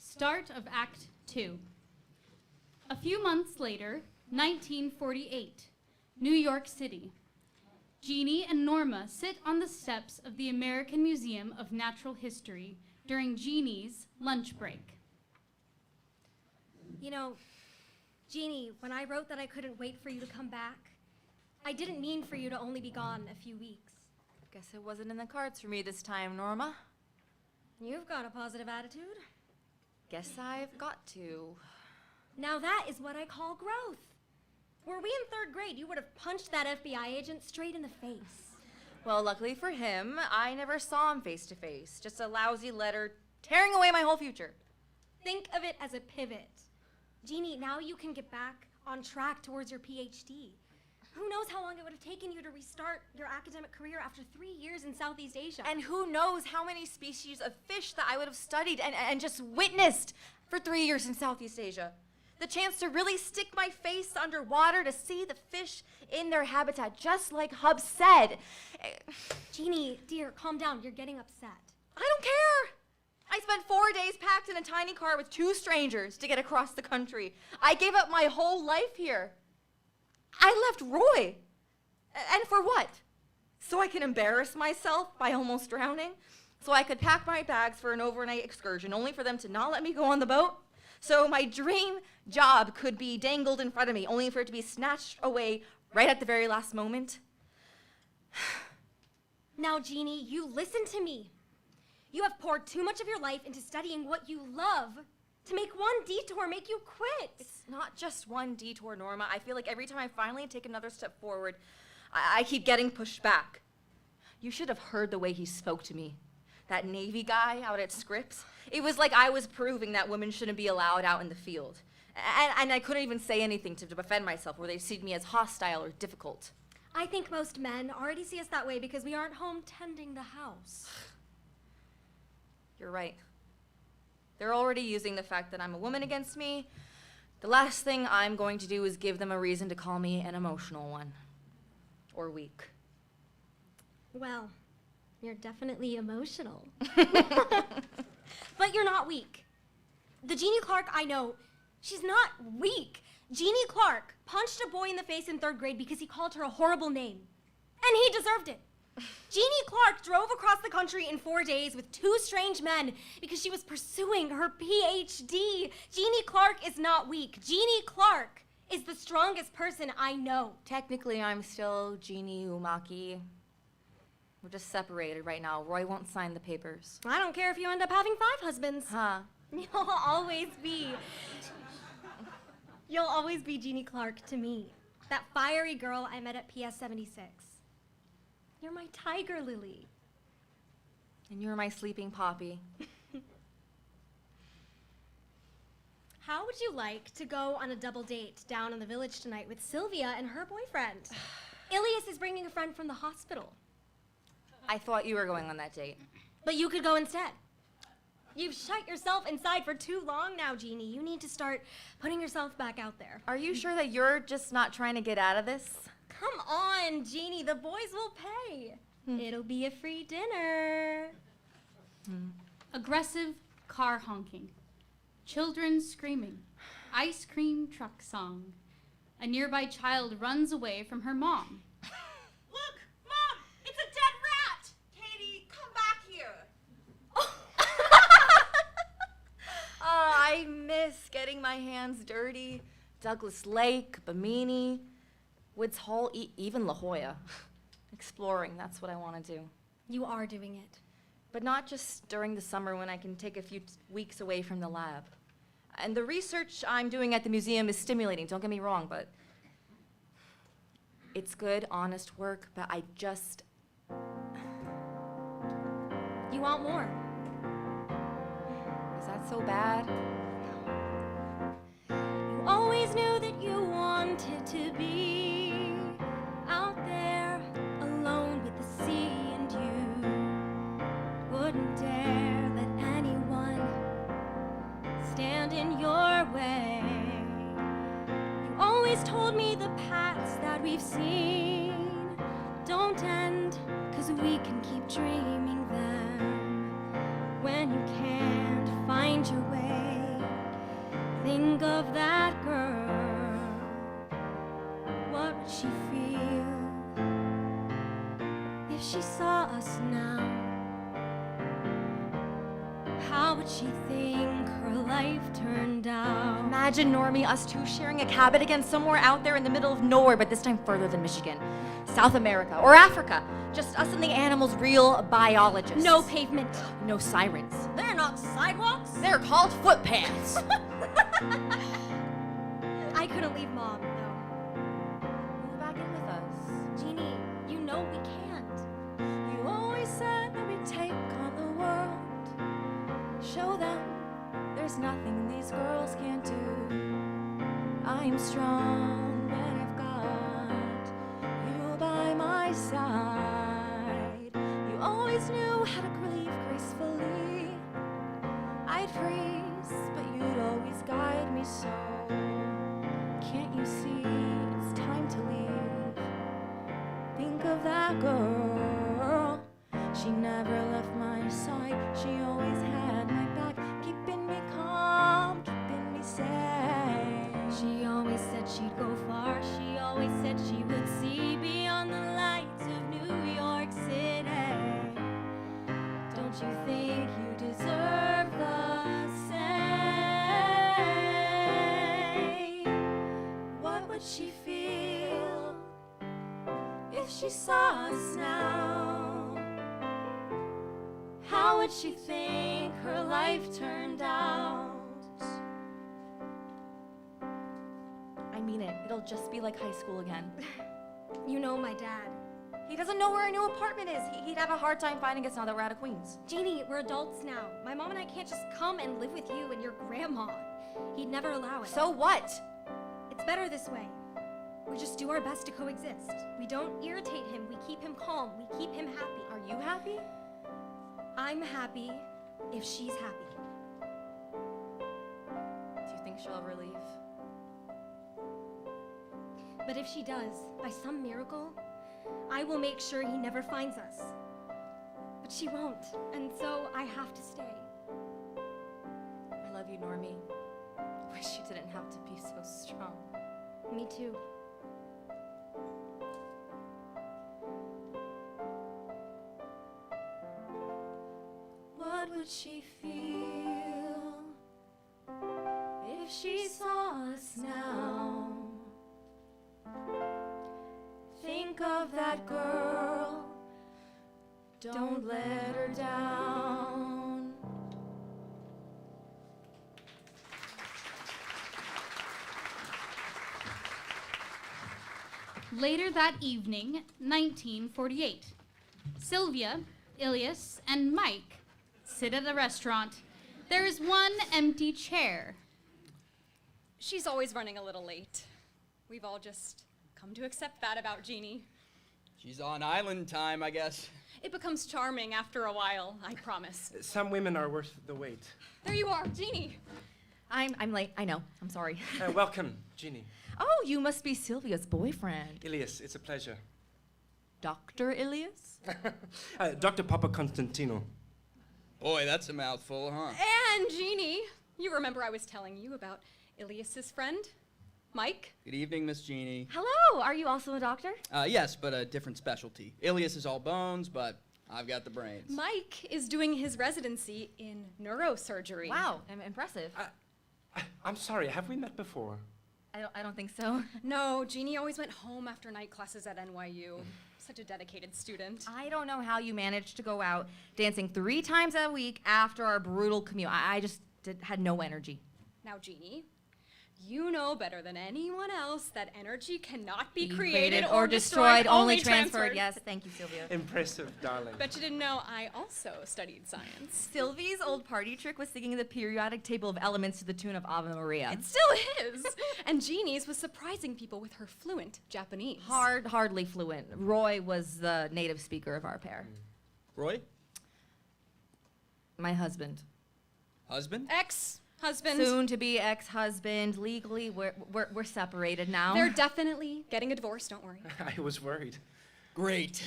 Start of Act 2. A few months later, 1948, New York City. Jeannie and Norma sit on the steps of the American Museum of Natural History during Jeannie's lunch break. You know, Jeannie, when I wrote that I couldn't wait for you to come back, I didn't mean for you to only be gone a few weeks. Guess it wasn't in the cards for me this time, Norma. You've got a positive attitude. Guess I've got to. Now that is what I call growth. Were we in third grade, you would have punched that FBI agent straight in the face. Well, luckily for him, I never saw him face to face. Just a lousy letter tearing away my whole future. Think of it as a pivot. Jeannie, now you can get back on track towards your PhD. Who knows how long it would have taken you to restart your academic career after 3 years in Southeast Asia? And who knows how many species of fish that I would have studied and just witnessed for 3 years in Southeast Asia. The chance to really stick my face underwater to see the fish in their habitat, just like Hub said. Jeannie, dear, calm down. You're getting upset. I don't care. I spent 4 days packed in a tiny car with 2 strangers to get across the country. I gave up my whole life here. I left Roy. And for what? So I can embarrass myself by almost drowning? So I could pack my bags for an overnight excursion, only for them to not let me go on the boat? So my dream job could be dangled in front of me, only for it to be snatched away right at the very last moment? Now, Jeannie, you listen to me. You have poured too much of your life into studying what you love to make one detour make you quit. It's not just one detour, Norma. I feel like every time I finally take another step forward, I keep getting pushed back. You should have heard the way he spoke to me. That Navy guy out at Scripps. It was like I was proving that women shouldn't be allowed out in the field. And I couldn't even say anything to defend myself, where they see me as hostile or difficult. I think most men already see us that way because we aren't home tending the house. You're right. They're already using the fact that I'm a woman against me. The last thing I'm going to do is give them a reason to call me an emotional one. Or weak. Well, you're definitely emotional. But you're not weak. The Eugenie Clark I know, she's not weak. Eugenie Clark punched a boy in the face in 3rd grade because he called her a horrible name. And he deserved it. Eugenie Clark drove across the country in 4 days with 2 strange men because she was pursuing her PhD. Eugenie Clark is not weak. Eugenie Clark is the strongest person I know. Technically, I'm still Jeannie Umaki. We're just separated right now. Roy won't sign the papers. I don't care if you end up having 5 husbands. Huh. You'll always be Eugenie Clark to me. That fiery girl I met at PS 76. You're my tiger lily. And you're my sleeping poppy. How would you like to go on a double date down in the village tonight with Sylvia and her boyfriend? Ilias is bringing a friend from the hospital. I thought you were going on that date. But you could go instead. You've shut yourself inside for too long now, Jeannie. You need to start putting yourself back out there. Are you sure that you're just not trying to get out of this? Come on, Jeannie. The boys will pay. It'll be a free dinner. Aggressive car honking. Children screaming. Ice cream truck song. A nearby child runs away from her mom. Look, Mom! It's a dead rat! Katie, come back here! Oh, I miss getting my hands dirty. Douglas Lake, Bimini, Woods Hole, even La Jolla. Exploring, that's what I want to do. You are doing it. But not just during the summer when I can take a few weeks away from the lab. And the research I'm doing at the museum is stimulating, don't get me wrong, but it's good, honest work, but I just... You want more? Is that so bad? You always knew that you wanted to be out there alone with the sea, and you wouldn't dare let anyone stand in your way. You always told me the paths that we've seen don't end, 'cause we can keep dreaming them. When you can't find your way, think of that girl. What would she feel if she saw us now? How would she think her life turned out? Imagine, Normie, us two sharing a cabin again somewhere out there in the middle of nowhere, but this time further than Michigan. South America or Africa. Just us and the animals, real biologists. No pavement. No sirens. They're not sidewalks. They're called footpaths. I couldn't leave Mom, though. Move back in with us. Jeannie, you know we can't. You always said that we'd take on the world. Show them there's nothing these girls can't do. I'm strong when I've got you by my side. You always knew how to grieve gracefully. I'd freeze, but you'd always guide me so. Can't you see it's time to leave? Think of that girl. She never left my side. She always had my back, keeping me calm, keeping me safe. She always said she'd go far. She always said she would see beyond the lights of New York City. Don't you think you deserve the same? What would she feel if she saw us now? How would she think her life turned out? I mean it. It'll just be like high school again. You know my dad. He doesn't know where our new apartment is. He'd have a hard time finding us now that we're out of Queens. Jeannie, we're adults now. My mom and I can't just come and live with you and your grandma. He'd never allow it. So what? It's better this way. We just do our best to coexist. We don't irritate him. We keep him calm. We keep him happy. Are you happy? I'm happy if she's happy. Do you think she'll ever leave? But if she does, by some miracle, I will make sure he never finds us. But she won't, and so I have to stay. I love you, Normie. I wish you didn't have to be so strong. Me too. What would she feel if she saw us now? Think of that girl. Don't let her down. Later that evening, 1948, Sylvia Ilias, and Mike sit at a restaurant. There is one empty chair. She's always running a little late. We've all just come to accept that about Jeannie. She's on island time, I guess. It becomes charming after a while, I promise. Some women are worth the wait. There you are, Jeannie. I'm late, I know, I'm sorry. Welcome, Jeannie. Oh, you must be Sylvia's boyfriend. Ilias, it's a pleasure. Dr. Ilias? Dr. Papa Constantino. Boy, that's a mouthful, huh? And Jeannie, you remember I was telling you about Ilias's friend, Mike? Good evening, Miss Jeannie. Hello, are you also a doctor? Yes, but a different specialty. Ilias is all bones, but I've got the brains. Mike is doing his residency in neurosurgery. Wow, impressive. I'm sorry, have we met before? I don't think so. No, Jeannie always went home after night classes at NYU. Such a dedicated student. I don't know how you managed to go out dancing 3 times a week after our brutal commute. I just had no energy. Now, Jeannie, you know better than anyone else that energy cannot be created or destroyed, only transferred. Yes, thank you, Sylvia. Impressive, darling. Bet you didn't know I also studied science. Sylvie's old party trick was singing the periodic table of elements to the tune of Ave Maria. It still is. And Jeannie's was surprising people with her fluent Japanese. Hardly fluent. Roy was the native speaker of our pair. Roy? My husband. Husband? Ex-husband. Soon to be ex-husband. Legally, we're separated now. They're definitely getting a divorce, don't worry. I was worried. Great.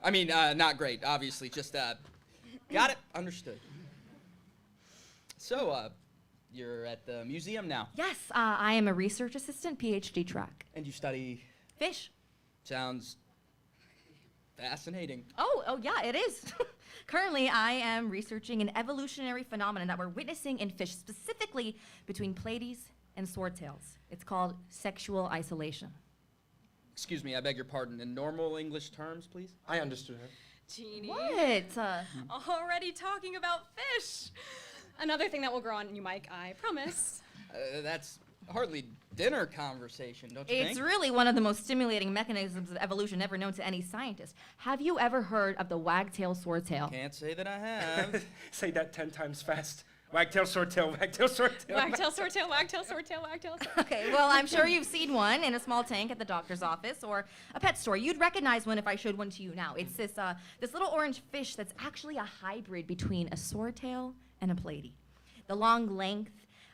I mean, not great, obviously, just, got it, understood. So, you're at the museum now? Yes, I am a research assistant, PhD track. And you study? Fish. Sounds fascinating. Oh yeah, it is. Currently, I am researching an evolutionary phenomenon that we're witnessing in fish, specifically between Pleiades and swordtails. It's called sexual isolation. Excuse me, I beg your pardon. In normal English terms, please? I understood her. Jeannie. What? Already talking about fish. Another thing that will grow on you, Mike, I promise. That's hardly dinner conversation, don't you think? It's really one of the most stimulating mechanisms of evolution ever known to any scientist. Have you ever heard of the wagtail swordtail? Can't say that I have. Say that 10 times fast. Wagtail, swordtail, wagtail, swordtail. Wagtail, swordtail, wagtail, swordtail, wagtail, swordtail. Okay, well, I'm sure you've seen one in a small tank at the doctor's office or a pet store. You'd recognize one if I showed one to you now. It's this little orange fish that's actually a hybrid between a swordtail and a Pleiade. The long length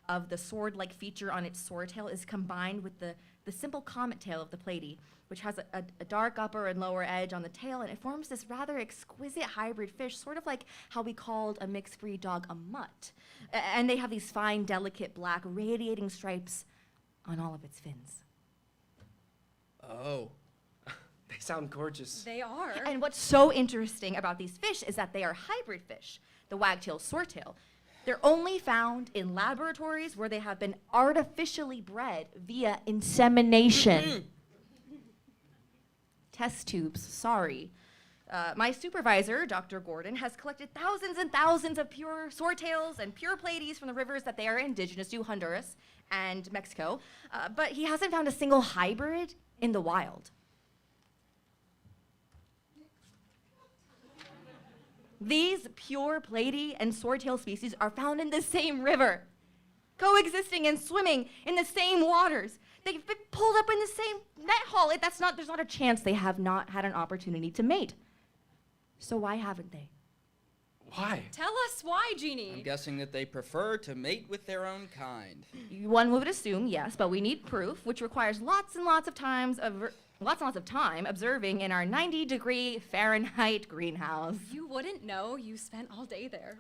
of the sword-like feature on its swordtail is combined with the simple comet tail of the Pleiade, which has a dark upper and lower edge on the tail, and it forms this rather exquisite hybrid fish, sort of like how we called a mixed breed dog a mutt. And they have these fine, delicate, black, radiating stripes on all of its fins. Oh. They sound gorgeous. They are. And what's so interesting about these fish is that they are hybrid fish, the wagtail swordtail. They're only found in laboratories where they have been artificially bred via insemination. Test tubes, sorry. My supervisor, Dr. Gordon, has collected thousands and thousands of pure swordtails and pure Pleiades from the rivers that they are indigenous to Honduras and Mexico, but he hasn't found a single hybrid in the wild. These pure Pleiade and swordtail species are found in the same river, coexisting and swimming in the same waters. They've been pulled up in the same net haul. There's not a chance they have not had an opportunity to mate. So why haven't they? Why? Tell us why, Jeannie. I'm guessing that they prefer to mate with their own kind. One would assume, yes, but we need proof, which requires lots and lots of time observing in our 90-degree Fahrenheit greenhouse. You wouldn't know. You spent all day there.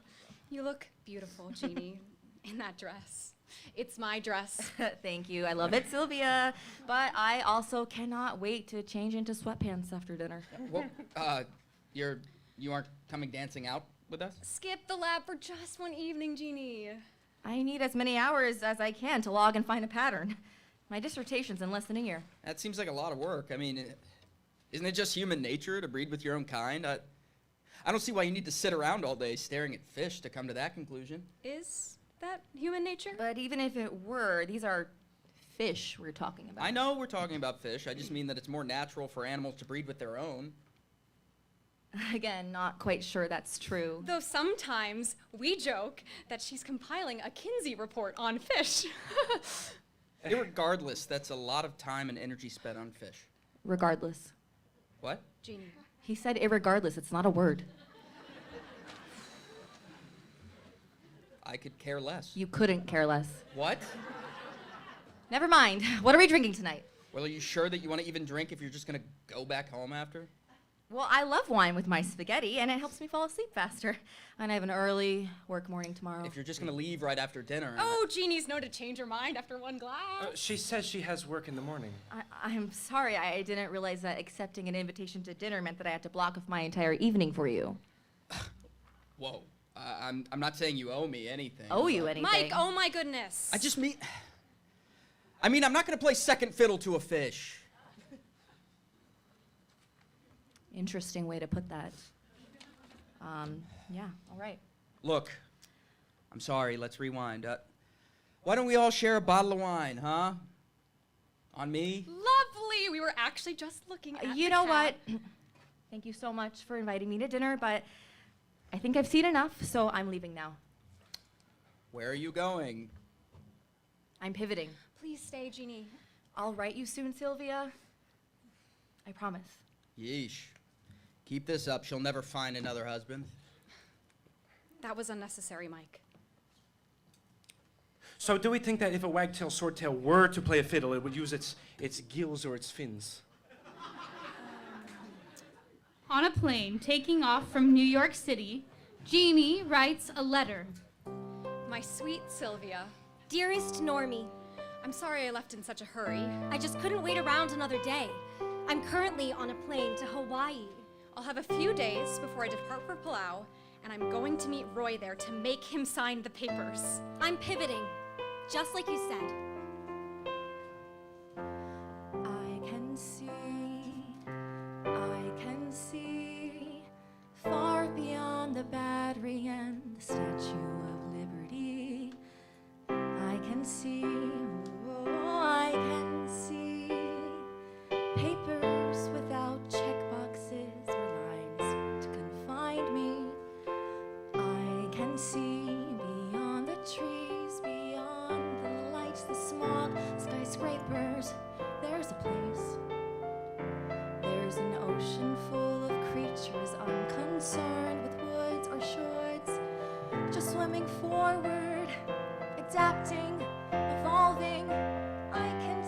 You look beautiful, Jeannie, in that dress. It's my dress. Thank you. I love it, Sylvia. But I also cannot wait to change into sweatpants after dinner. Well, you aren't coming dancing out with us? Skip the lab for just one evening, Jeannie. I need as many hours as I can to log and find a pattern. My dissertation's in less than a year. That seems like a lot of work. I mean, isn't it just human nature to breed with your own kind? I don't see why you need to sit around all day staring at fish to come to that conclusion. Is that human nature? But even if it were, these are fish we're talking about. I know we're talking about fish. I just mean that it's more natural for animals to breed with their own. Again, not quite sure that's true. Though sometimes we joke that she's compiling a Kinsey report on fish. Irregardless, that's a lot of time and energy spent on fish. Regardless. What? Jeannie. He said irregardless. It's not a word. I could care less. You couldn't care less. What? Never mind. What are we drinking tonight? Well, are you sure that you want to even drink if you're just going to go back home after? Well, I love wine with my spaghetti, and it helps me fall asleep faster. And I have an early work morning tomorrow. If you're just going to leave right after dinner. Oh, Jeannie's known to change her mind after one glass. She says she has work in the morning. I'm sorry. I didn't realize that accepting an invitation to dinner meant that I had to block off my entire evening for you. Whoa. I'm not saying you owe me anything. Owe you anything? Mike, oh my goodness. I'm not going to play second fiddle to a fish. Interesting way to put that. Yeah, all right. Look, I'm sorry, let's rewind. Why don't we all share a bottle of wine, huh? On me? Lovely. We were actually just looking at You the know cat. what? Thank you so much for inviting me to dinner, but I think I've seen enough, so I'm leaving now. Where are you going? I'm pivoting. Please stay, Jeannie. I'll write you soon, Sylvia. I promise. Yeesh. Keep this up, she'll never find another husband. That was unnecessary, Mike. So do we think that if a wagtail swordtail were to play a fiddle, it would use its gills or its fins? On a plane taking off from New York City, Jeannie writes a letter. My sweet Sylvia. Dearest Normie, I'm sorry I left in such a hurry. I just couldn't wait around another day. I'm currently on a plane to Hawaii. I'll have a few days before I depart for Palau, and I'm going to meet Roy there to make him sign the papers. I'm pivoting, just like you said. I can see far beyond the Battery and the Statue of Liberty. I can see papers without checkboxes or lines to confine me. I can see beyond the trees, beyond the lights, the smog, skyscrapers. There's a place. There's an ocean full of creatures unconcerned with woods or shores, just swimming forward, adapting, evolving. I can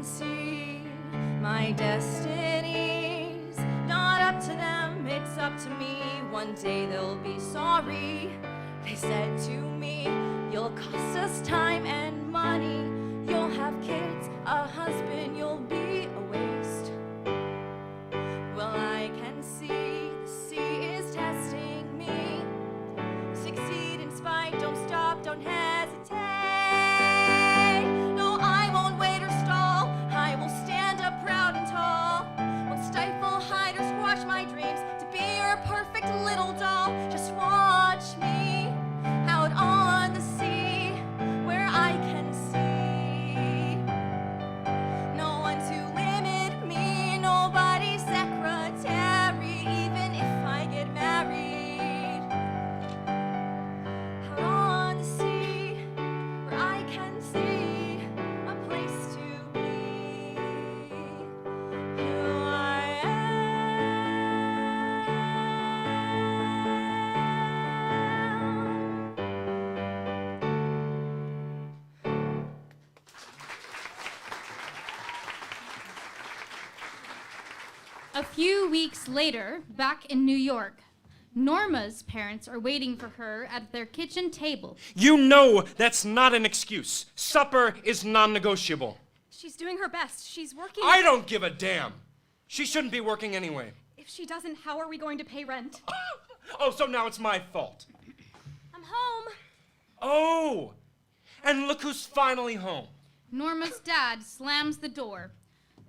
see my destinies. Not up to them, it's up to me. One day they'll be sorry. They said to me, you'll cost us time and money. You'll have kids, a husband, you'll be a waste. Well, I can see the sea is testing me. Succeed in spite, don't stop, don't hesitate. No, I won't wait or stall. I will stand up proud and tall. Won't stifle, hide, or squash my dreams to be your perfect little doll. Just watch me out on the sea where I can see. No one to limit me, nobody's secretary, even if I get married. Out on the sea where I can see a place to be. Who I A few weeks later, back in New York, Norma's parents are waiting for her at their kitchen table. You know that's not an excuse. Supper is non-negotiable. She's doing her best. She's working. I don't give a damn. She shouldn't be working anyway. If she doesn't, how are we going to pay rent? Oh, so now it's my fault. I'm home. Oh, and look who's finally home. Norma's dad slams the door.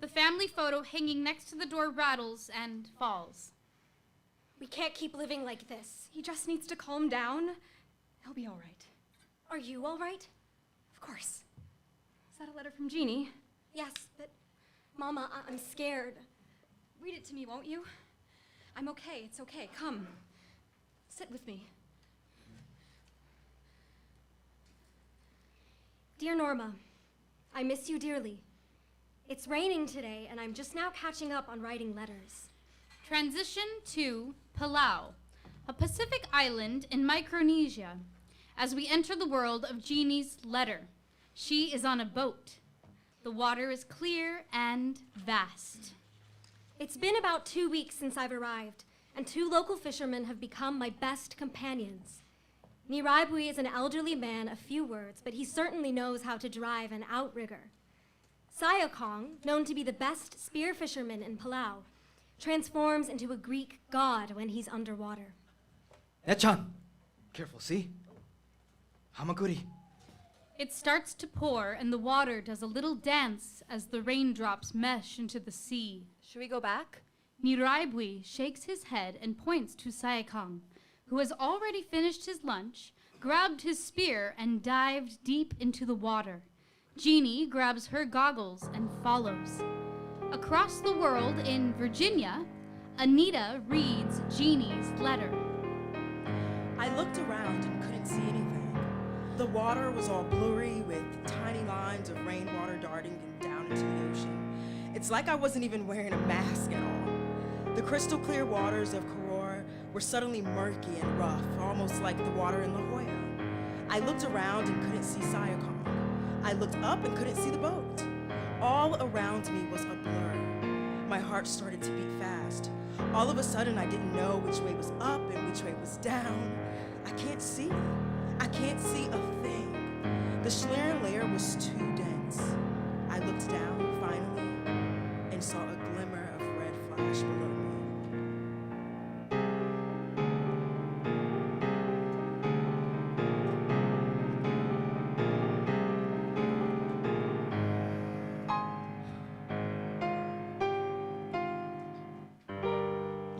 The family photo hanging next to the door rattles and falls. We can't keep living like this. He just needs to calm down. He'll be all right. Are you all right? Of course. that a letter from Jeannie? Yes, but Mama, I'm scared. Read it to me, won't you? I'm okay, it's okay. Come. Sit with me. Dear Norma, I miss you dearly. It's raining today, and I'm just now catching up on writing letters. Transition to Palau, a Pacific island in Micronesia. As we enter the world of Jeannie's letter, she is on a boat. The water is clear and vast. It's been about 2 weeks since I've arrived, and 2 local fishermen have become my best companions. Niraibui is an elderly man of few words, but he certainly knows how to drive an outrigger. Sayakong, known to be the best spear fisherman in Palau, transforms into a Greek god when he's underwater. Nechan! Careful, see? Hamakuri. It starts to pour, and the water does a little dance as the raindrops mesh into the sea. Should we go back? Niraibui shakes his head and points to Sayakong, who has already finished his lunch, grabbed his spear, and dived deep into the water. Jeannie grabs her goggles and follows. Across the world in Virginia, Anita reads Jeannie's letter. I looked around and couldn't see anything. The water was all blurry with tiny lines of rainwater darting down into the ocean. It's like I wasn't even wearing a mask at all. The crystal clear waters of Koror were suddenly murky and rough, almost like the water in La Jolla. I looked around and couldn't see Sayakong. I looked up and couldn't see the boat. All around me was a blur. My heart started to beat fast. All of a sudden, I didn't know which way was up and which way was down. I can't see. I can't see a thing. The Schlieren layer was too dense. I looked down, finally, and saw a glimmer of red flash below me.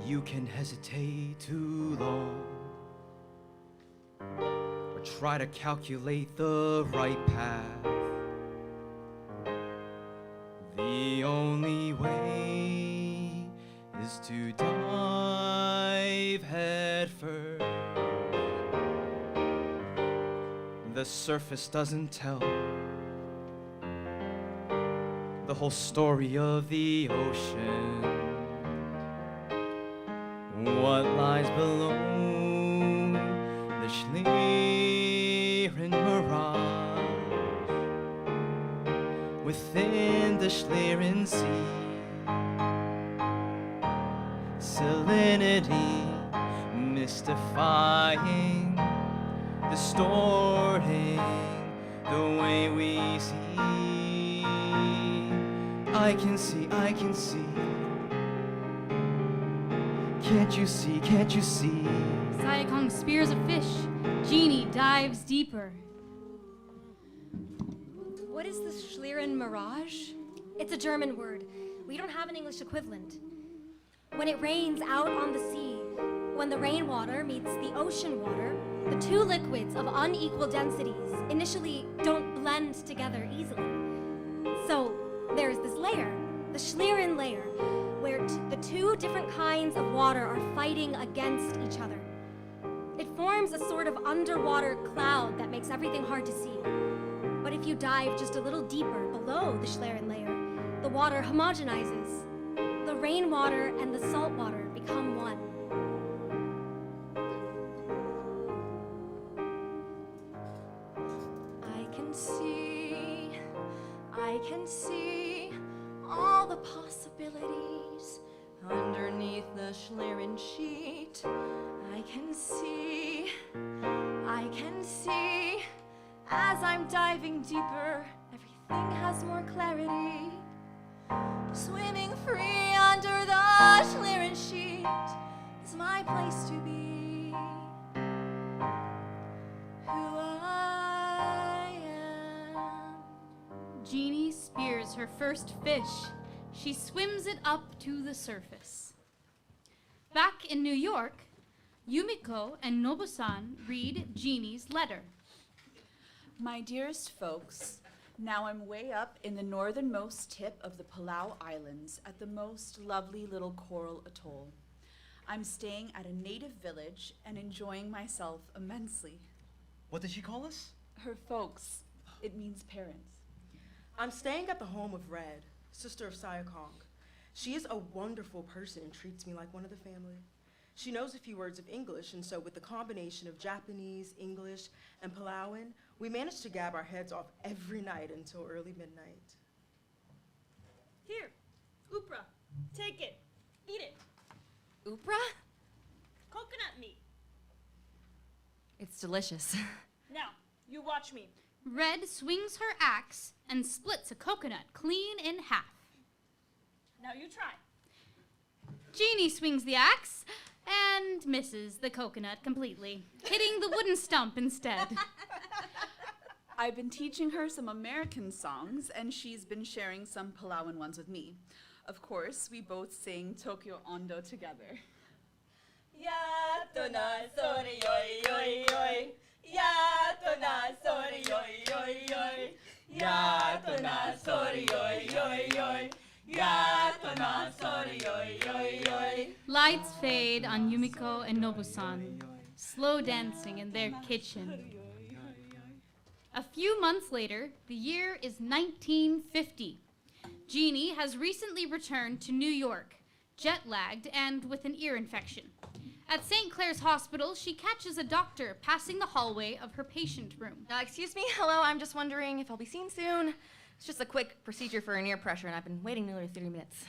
You can hesitate too long, or try to calculate the right path. The only way is to dive head first. The surface doesn't tell the whole story of the ocean. What lies below the Schlieren mirage, within the Schlieren sea, salinity mystifying, distorting the way we see. I can see, I can see. Can't you see, can't you see? Sayakong spears a fish. Jeannie dives deeper. What is this Schlieren mirage? It's a German word. We don't have an English equivalent. When it rains out on the sea, when the rainwater meets the ocean water, the 2 liquids of unequal densities initially don't blend together easily. So there's this layer, the Schlieren layer, where the 2 different kinds of water are fighting against each other. It forms a sort of underwater cloud that makes everything hard to see. But if you dive just a little deeper below the Schlieren layer, the water homogenizes. The rainwater and the salt water become one. I can see all the possibilities underneath the Schlieren sheet. I can see as I'm diving deeper, everything has more clarity. Swimming free under the Schlieren sheet is my place to be. Who I am. Jeannie spears her first fish. She swims it up to the surface. Back in New York, Yumiko and Nobu-san read Jeannie's letter. My dearest folks, Now I'm way up in the northernmost tip of the Palau Islands at the most lovely little coral atoll. I'm staying at a native village and enjoying myself immensely. What did she call us? Her folks. It means parents. I'm staying at the home of Red, sister of Sayakong. She is a wonderful person and treats me like one of the family. She knows a few words of English, and so with the combination of Japanese, English, and Palauan, we managed to gab our heads off every night until early midnight. Here, Upra. Take it. Eat it. Upra? Coconut meat. It's delicious. Now, you watch me. Red swings her axe and splits a coconut clean in half. Now you try. Jeannie swings the axe and misses the coconut completely, hitting the wooden stump instead. I've been teaching her some American songs, and she's been sharing some Palauan ones with me. Of course, we both sing Tokyo Ondo together. Yatona sori yoi yoi yoi. Yatona sori yoi yoi yoi. Yatona sori yoi yoi yoi. Yatona sori yoi yoi yoi. Lights fade on Yumiko and Nobu-san, slow dancing in their kitchen. A few months later, the year is 1950. Jeannie has recently returned to New York, jet-lagged and with an ear infection. At St. Clair's Hospital, she catches a doctor passing the hallway of her patient room. Excuse me, hello, I'm just wondering if I'll be seen soon. It's just a quick procedure for an ear pressure, and I've been waiting nearly 30 minutes.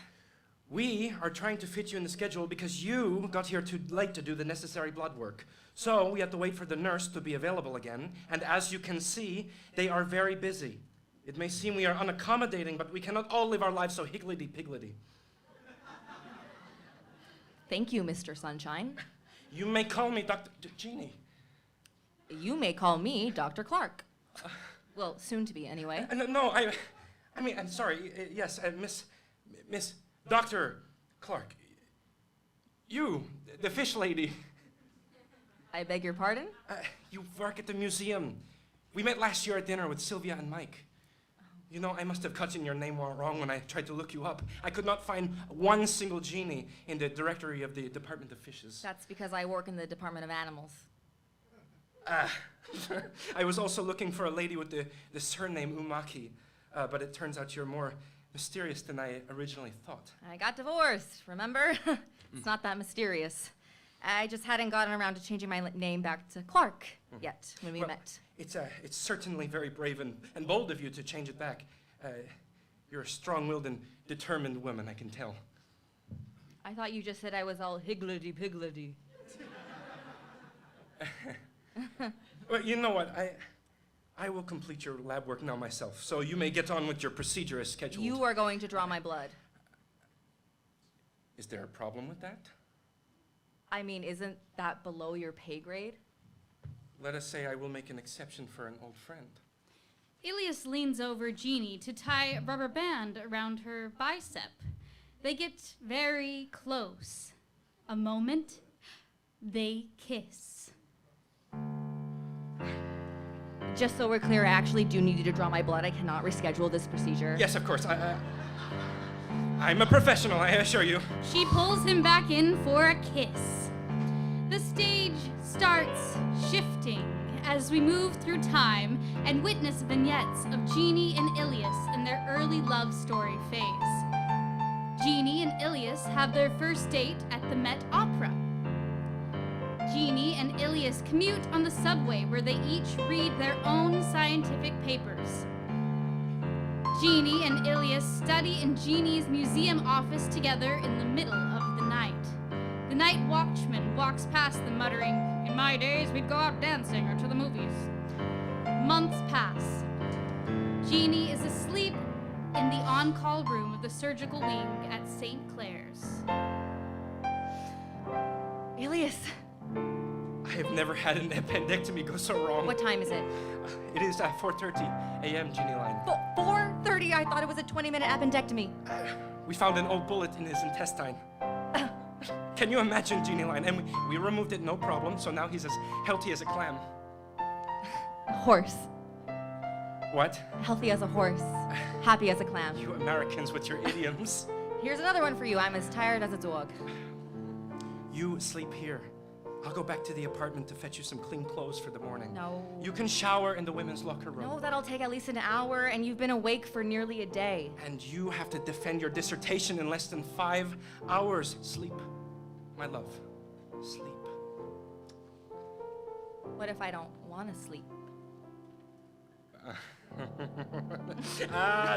We are trying to fit you in the schedule because you got here too late to do the necessary blood work. So we have to wait for the nurse to be available again, and as you can see, they are very busy. It may seem we are unaccommodating, but we cannot all live our lives so higgledy-piggledy. Thank you, Mr. Sunshine. You may call me Dr. Jeannie. You may call me Dr. Clark. Well, soon to be, anyway. I mean, I'm sorry. Yes, Miss Dr. Clark. You, the fish lady. I beg your pardon? You work at the museum. We met last year at dinner with Sylvia and Mike. You know, I must have gotten your name wrong when I tried to look you up. I could not find one single Jeannie in the directory of the Department of Fishes. That's because I work in the Department of Animals. I was also looking for a lady with the surname Umaki, but it turns out you're more mysterious than I originally thought. I got divorced, remember? It's not that mysterious. I just hadn't gotten around to changing my name back to Clark yet when we met. It's certainly very brave and bold of you to change it back. You're a strong-willed and determined woman, I can tell. I thought you just said I was all higgledy-piggledy. Well, you know what? I will complete your lab work now myself, so you may get on with your procedure as scheduled. You are going to draw my blood. Is there a problem with that? I mean, isn't that below your pay grade? Let us say I will make an exception for an old friend. Ilias leans over Jeannie to tie a rubber band around her bicep. They get very close. A moment, they kiss. Just so we're clear, I actually do need you to draw my blood. I cannot reschedule this procedure. Yes, of course. I'm a professional, I assure you. She pulls him back in for a kiss. The stage starts shifting as we move through time and witness vignettes of Jeannie and Ilias in their early love story phase. Jeannie and Ilias have their first date at the Met Opera. Jeannie and Ilias commute on the subway where they each read their own scientific papers. Jeannie and Ilias study in Jeannie's museum office together in the middle of the night. The night watchman walks past them muttering, "In my days, we'd go out dancing or to the movies." Months pass. Jeannie is asleep in the on-call room of the surgical wing at St. Clair's. Ilias. I have never had an appendectomy go so wrong. What time is it? It is 4:30 a.m., Jeannie Line. 4:30? I thought it was a 20-minute appendectomy. We found an old bullet in his intestine. Can you imagine, Jeannie Line? And we removed it, no problem, so now he's as healthy as a clam. A horse. What? Healthy as a horse, happy as a clam. You Americans with your idioms. Here's another one for you. I'm as tired as a dog. You sleep here. I'll go back to the apartment to fetch you some clean clothes for the morning. No. You can shower in the women's locker room. No, that'll take at least an hour, and you've been awake for nearly a day. And you have to defend your dissertation in less than 5 hours. Sleep, my love. Sleep. What if I don't want to sleep?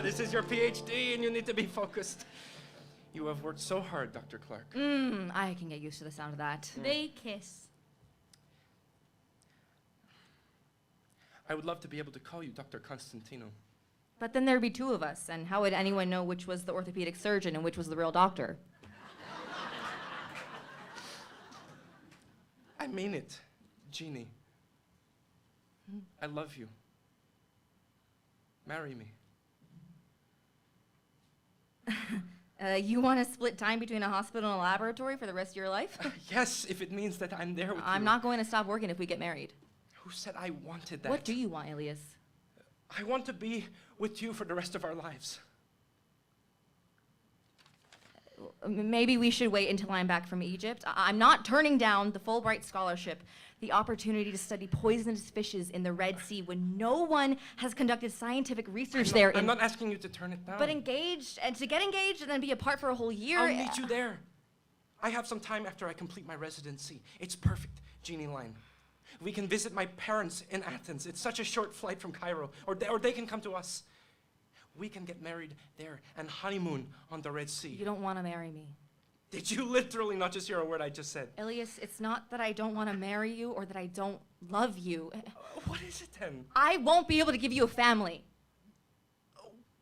This is your PhD, and you need to be focused. You have worked so hard, Dr. Clark. I can get used to the sound of that. They kiss. I would love to be able to call you Dr. Constantino. But then there'd be two of us, and how would anyone know which was the orthopedic surgeon and which was the real doctor? I mean it, Jeannie. I love you. Marry me. You want to split time between a hospital and a laboratory for the rest of your life? Yes, if it means that I'm there with you. I'm not going to stop working if we get married. Who said I wanted that? What do you want, Elias? I want to be with you for the rest of our lives. Maybe we should wait until I'm back from Egypt. I'm not turning down the Fulbright scholarship, the opportunity to study poisonous fishes in the Red Sea when no one has conducted scientific research there. I'm not asking you to turn it down. But engaged, and to get engaged and then be apart for a whole year. I'll meet you there. I have some time after I complete my residency. It's perfect, Jeannie Line. We can visit my parents in Athens. It's such a short flight from Cairo. Or they can come to us. We can get married there and honeymoon on the Red Sea. You don't want to marry me. Did you literally not just hear a word I just said? Elias, it's not that I don't want to marry you or that I don't love you. What is it then? I won't be able to give you a family.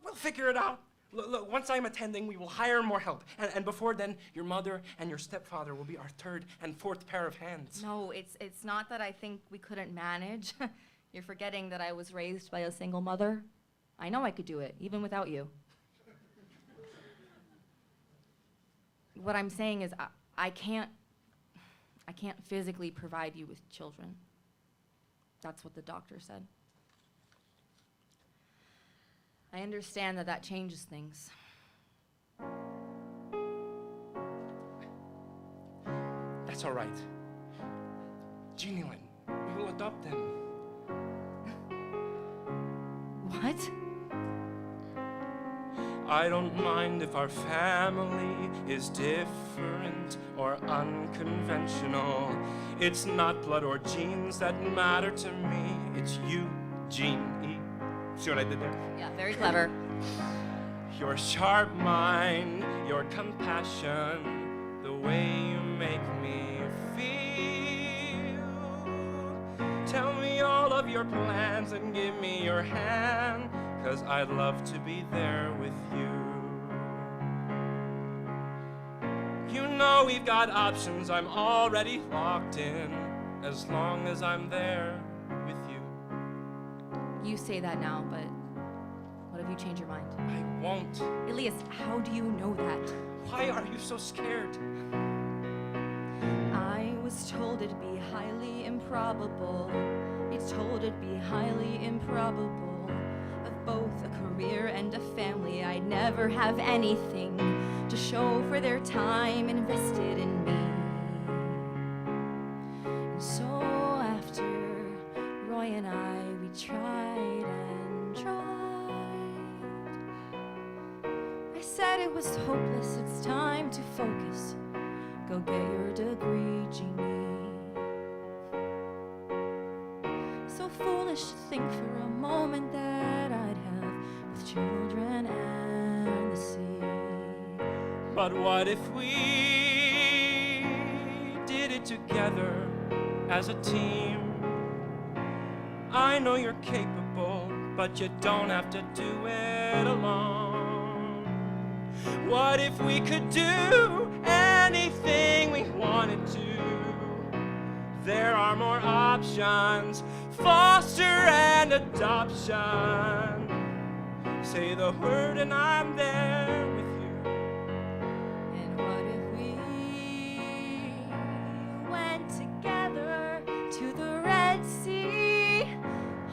We'll figure it out. Look, once I'm attending, we will hire more help. And before then, your mother and your stepfather will be our third and fourth pair of hands. No, it's not that I think we couldn't manage. You're forgetting that I was raised by a single mother. I know I could do it, even without you. What I'm saying is I can't physically provide you with children. That's what the doctor said. I understand that changes things. That's all right. Jeannie Lynn, we will adopt them. What? I don't mind if our family is different or unconventional. It's not blood or genes that matter to me. It's you, Jeannie. See what I did there? Yeah, very clever. Your sharp mind, your compassion, the way you make me feel. Tell me all of your plans and give me your hand, 'cause I'd love to be there with you. You know we've got options, I'm already locked in, as long as I'm there with you. You say that now, but what if you change your mind? I won't. Elias, how do you know that? Why are you so scared? I was told it'd be highly improbable. It's told it'd be highly improbable. Of both a career and a family, I'd never have anything to show for their time invested in me. And so after Roy and I, we tried and tried. I said it was hopeless, it's time to focus. Go get your degree, Jeannie. So foolish to think for a moment that I'd have with children and the sea. But what if we did it together as a team? I know you're capable, but you don't have to do it alone. What if we could do anything we wanted to? There are more options, foster and adoption. Say the word and I'm there with you. And what if we went together to the Red Sea?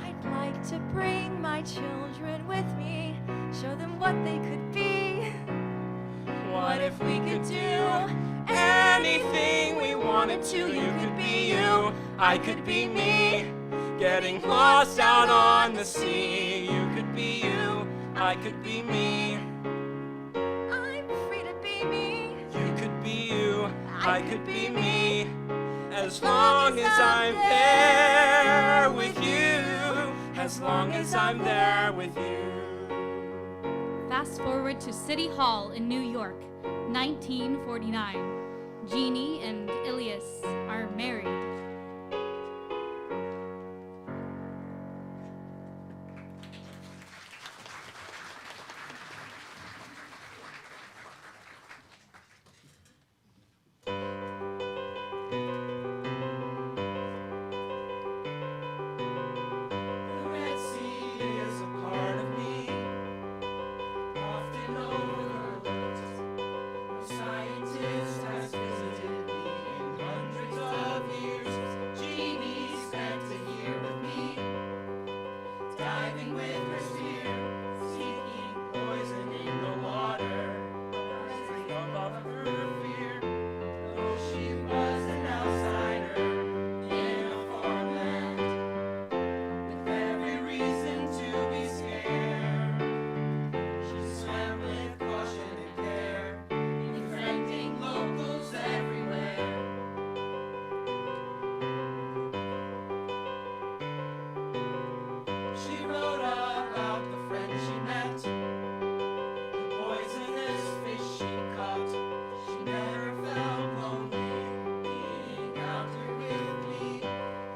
I'd like to bring my children with me, show them what they could be. What if we could do anything we wanted to? You could be you, I could be me, getting lost out on the sea. You could be you, I could be me. I'm free to be me. You could be you, I could be me, as long as I'm there with you. As long as I'm there with you. Fast forward to City Hall in New York, 1949. Jeannie and Ilias are married. The Red Sea is a part of me, often overlooked. No scientist has visited me in hundreds of years. Jeannie spent a year with me, diving with her spear, seeking poison in the water, rising above her fear. Though she was an outsider in a foreign land, with every reason to be scared, she swam with caution and care, befriending locals everywhere. She wrote about the friends she met, the poisonous fish she caught. She never felt lonely being out here with me.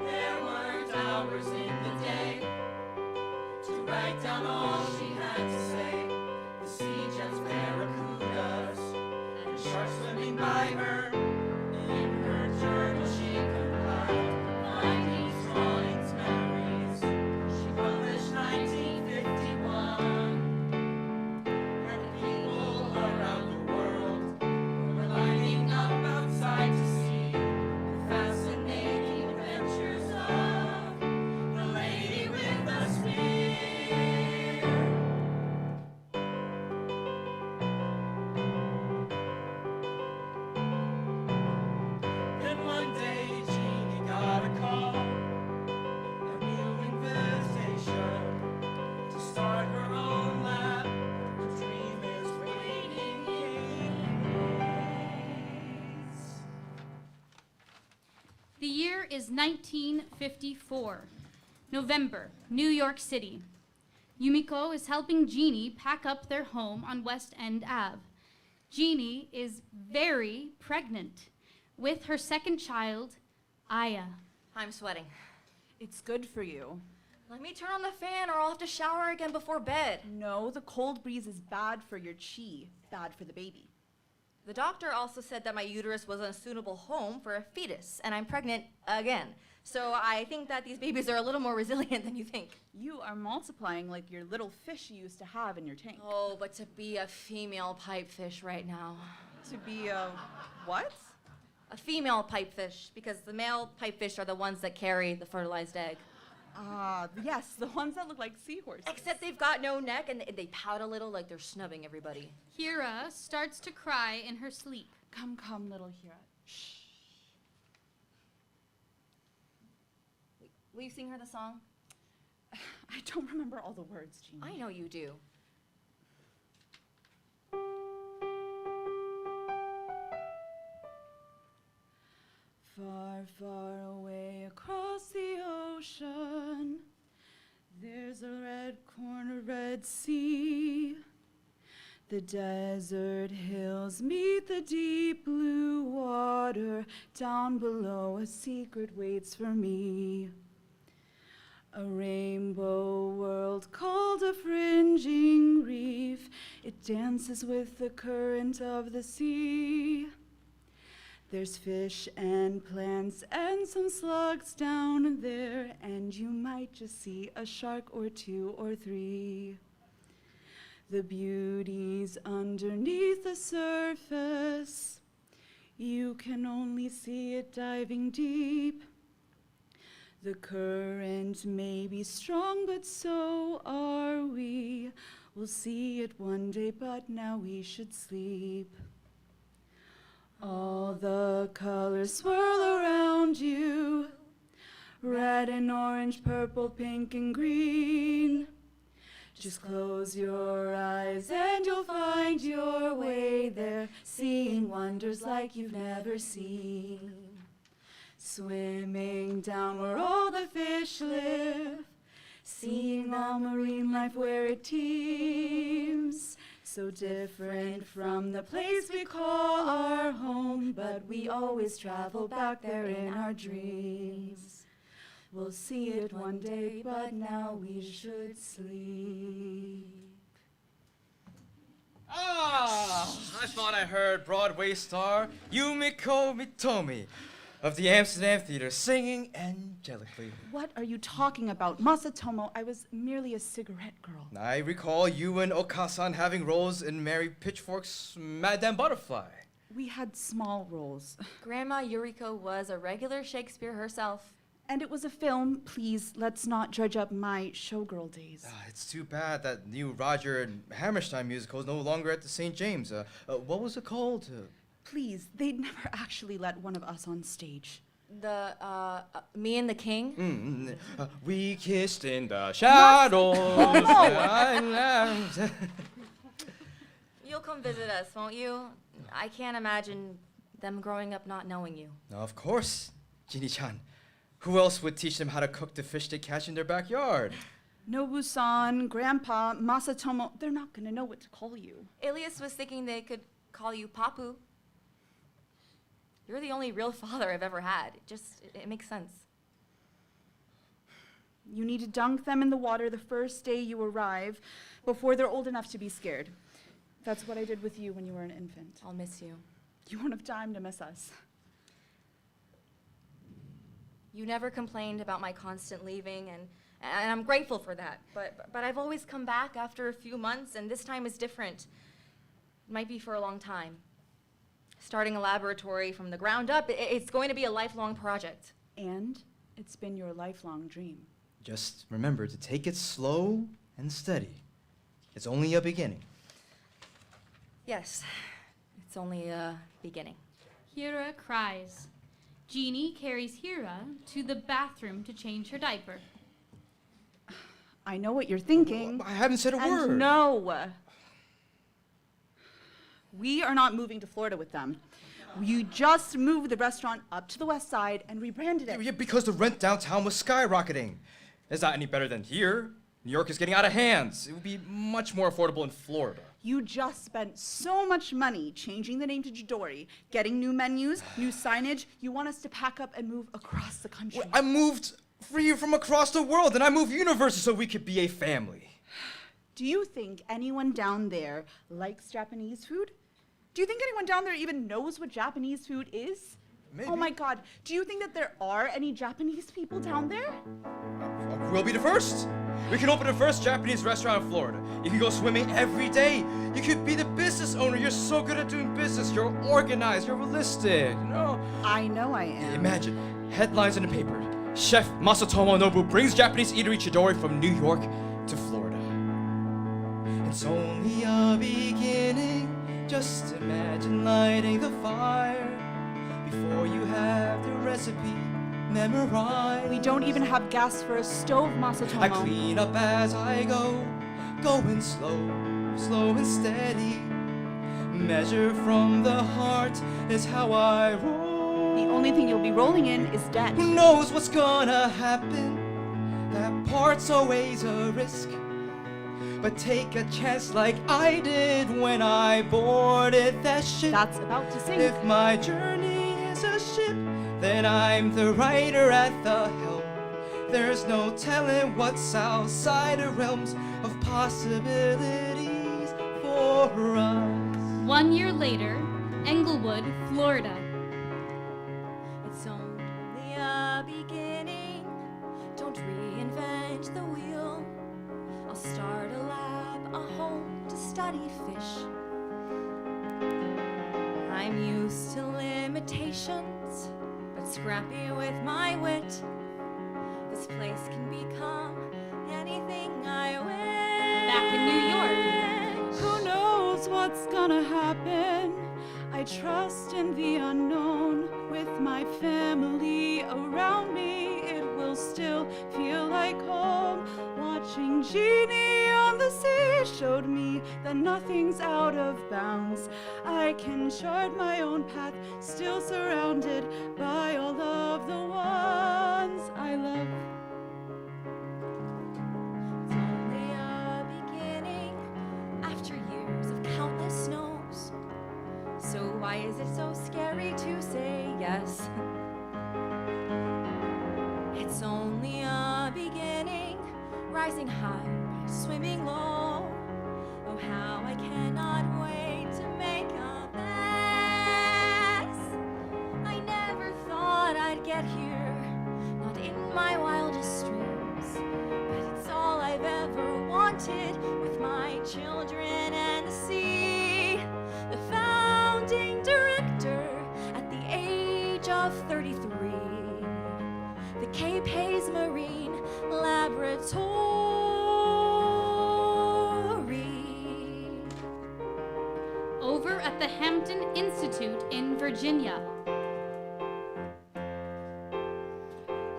There weren't hours in the day to write down all she had to say. The sea gems, barracudas, and sharks swimming by her. In her journal she compiled findings, drawings, memories. She published 1951, and people around the world were lining up outside to see the fascinating adventures of the lady with the spear. Then one day Jeannie got a call, a new invitation to start her own lab. Her dream is waiting in peace. The year is 1954. November, New York City. Yumiko is helping Jeannie pack up their home on West End Ave. Jeannie is very pregnant with her second child, Aya. I'm sweating. It's good for you. Let me turn on the fan or I'll have to shower again before bed. No, the cold breeze is bad for your chi, bad for the baby. The doctor also said that my uterus was a suitable home for a fetus, and I'm pregnant again. So I think that these babies are a little more resilient than you think. You are multiplying like your little fish you used to have in your tank. Oh, but to be a female pipefish right now. To be a what? A female pipefish, because the male pipefish are the ones that carry the fertilized egg. Ah, yes, the ones that look like seahorses. Except they've got no neck and they pout a little like they're snubbing everybody. Hira starts to cry in her sleep. Come, come, little Hira. Shh. Will you sing her the song? I don't remember all the words, Jeannie. I know you do. Far, far away across the ocean, there's a red corner, Red Sea. The desert hills meet the deep blue water. Down below, a secret waits for me. A rainbow world called a fringing reef. It dances with the current of the sea. There's fish and plants and some slugs down there, and you might just see a shark or two or three. The beauty's underneath the surface. You can only see it diving deep. The current may be strong, but so are we. We'll see it one day, but now we should sleep. All the colors swirl around you. Red and orange, purple, pink and green. Just close your eyes and you'll find your way there, seeing wonders like you've never seen. Swimming down where all the fish live, seeing all marine life where it teems. So different from the place we call our home, but we always travel back there in our dreams. We'll see it one day, but now we should sleep. Ah! I thought I heard Broadway star Yumiko Mitomi of the Amsterdam Theater singing angelically. What are you talking about? Masatomo, I was merely a cigarette girl. I recall you and Okasan having roles in Mary Pitchfork's Madame Butterfly. We had small roles. Grandma Yuriko was a regular Shakespeare herself. And it was a film. Please, let's not dredge up my showgirl days. It's too bad that new Roger and Hammerstein musical is no longer at the St. James. What was it called? Please, they'd never actually let one of us on stage. The, Me and the King? We kissed in the shadows. You'll come visit us, won't you? I can't imagine them growing up not knowing you. Of course, Ginny-chan. Who else would teach them how to cook the fish they catch in their backyard? Nobu-san, Grandpa, Masatomo, they're not gonna know what to call you. Ilias was thinking they could call you Papu. You're the only real father I've ever had. It makes sense. You need to dunk them in the water the first day you arrive, before they're old enough to be scared. That's what I did with you when you were an infant. I'll miss you. You won't have time to miss us. You never complained about my constant leaving, and I'm grateful for that. But I've always come back after a few months, and this time is different. It might be for a long time. Starting a laboratory from the ground up, it's going to be a lifelong project. And it's been your lifelong dream. Just remember to take it slow and steady. It's only a beginning. Yes, it's only a beginning. Hira cries. Jeannie carries Hira to the bathroom to change her diaper. I know what you're thinking. I haven't said a word. No. We are not moving to Florida with them. You just moved the restaurant up to the west side and rebranded it. Yeah, because the rent downtown was skyrocketing. It's not any better than here. New York is getting out of hands. It would be much more affordable in Florida. You just spent so much money changing the name to Jidori, getting new menus, new signage. You want us to pack up and move across the country. Well, I moved for you from across the world, and I moved universes so we could be a family. Do you think anyone down there likes Japanese food? Do you think anyone down there even knows what Japanese food is? Maybe. Oh my God, do you think that there are any Japanese people down there? We'll be the first. We can open the first Japanese restaurant in Florida. You can go swimming every day. You could be the business owner. You're so good at doing business. You're organized. You're realistic. You know? I know I am. Imagine headlines in the paper. Chef Masatomo Nobu brings Japanese eatery Chidori from New York to Florida. It's only a beginning. Just imagine lighting the fire before you have the recipe memorized. We don't even have gas for a stove, Masatomo. I clean up as I go, going slow, slow and steady. Measure from the heart is how I roll. The only thing you'll be rolling in is debt. Who knows what's gonna happen? That part's always a risk. But take a chance like I did when I boarded that ship. That's about to sink. If my journey is a ship, then I'm the writer at the helm. There's no telling what's outside the realms of possibilities for us. 1 year later, Englewood, Florida. It's only a beginning. Don't reinvent the wheel. I'll start a lab, a home to study fish. I'm used to limitations, but scrappy with my wit. This place can become anything I wish. Back in New York. Who knows what's gonna happen? I trust in the unknown. With my family around me, it will still feel like home. Watching Genie on the sea showed me that nothing's out of bounds. I can chart my own path, still surrounded by all of the ones I love. It's only a beginning after years of countless no's. So why is it so scary to say yes? It's only a beginning, rising high, swimming low. Oh, how I cannot wait to make a mess. I never thought I'd get here, not in my wildest dreams. But it's all I've ever wanted with my children and the sea. The founding director at the age of 33. The Cape Hayes Marine Laboratory. Over at the Hampton Institute in Virginia.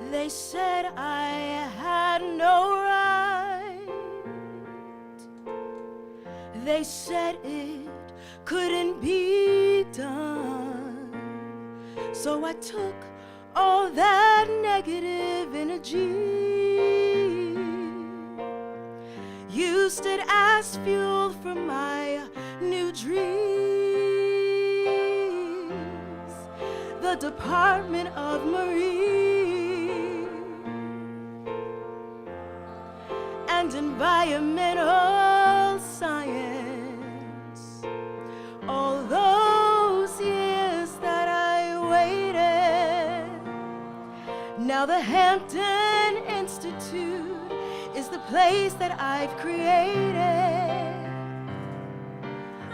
They said I had no right. They said it couldn't be done. So I took all that negative energy, used it as fuel for my new dreams. The Department of Marine and Environmental Science. All those years that I waited, now the Hampton Institute is the place that I've created.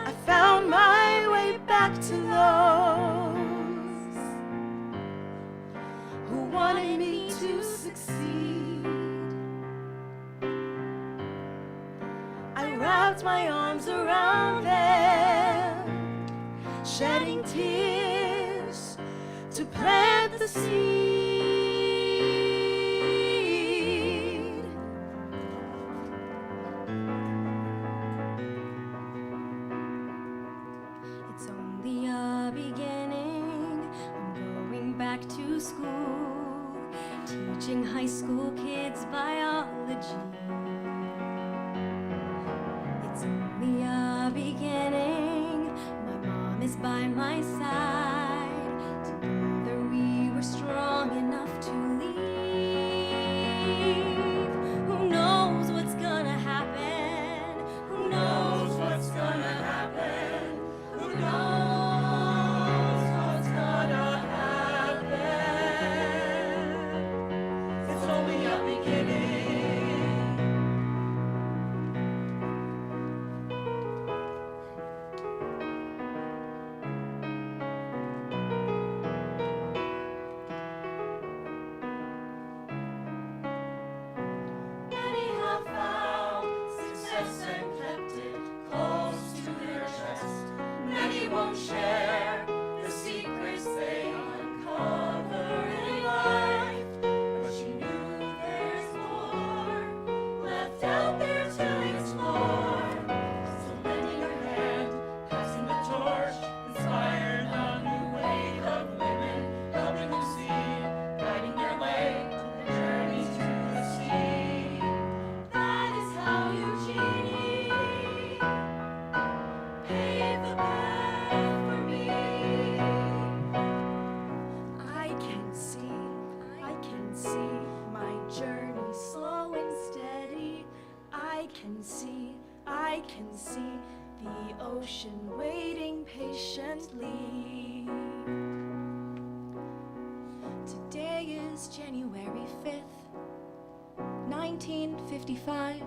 I found my way back to those who wanted me to succeed. I wrapped my arms around them, shedding tears to plant the seed. It's only a beginning. I'm going back to school, teaching high school kids biology. It's only a beginning. My mom is by my side. Together we were strong enough to leave. Who knows what's gonna happen? Who knows what's gonna happen? Who knows what's gonna happen? It's only a beginning. Many have found success and kept it close to their chest. Many won't share the secrets they uncover in life. But she knew there's more left out there to explore. So lending her hand, passing the torch, inspired a new wave of women, helping them see, guiding their way to their journeys to the sea. That is how Eugenie paved the path for me. I can see my journey slow and steady. I can see the ocean waiting patiently. Today is January 5th, 1955.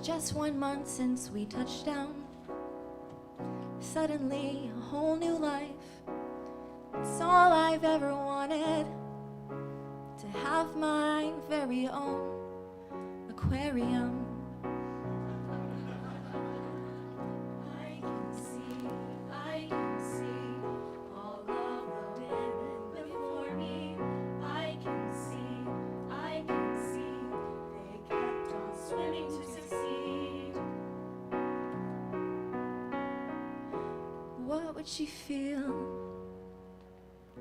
Just 1 month since we touched down. Suddenly, a whole new life. It's all I've ever wanted. To have my very own aquarium. I can see all of the women before me. I can see they kept on swimming to succeed. What would she feel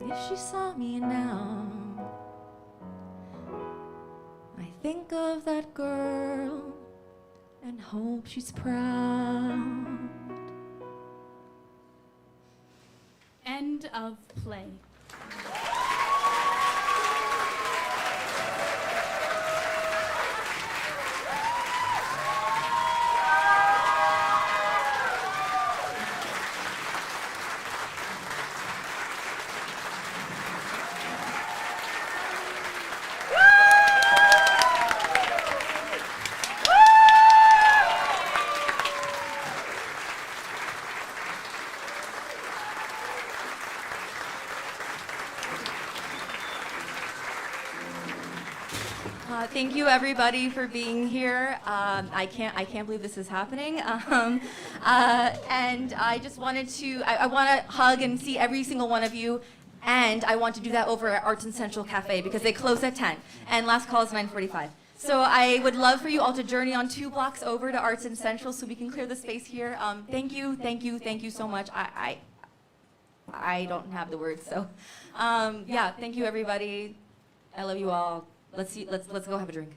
if she saw me now? I think of that girl and hope she's proud. End of play. Thank you, everybody, for being here. I can't believe this is happening. And I just wanted to, I want to hug and see every single one of you. And I want to do that over at Arts and Central Cafe because they close at 10. And last call is 9:45. So I would love for you all to journey on 2 blocks over to Arts and Central so we can clear the space here. Thank you so much. I don't have the words, so yeah, thank you, everybody. I love you all. Let's go have a drink.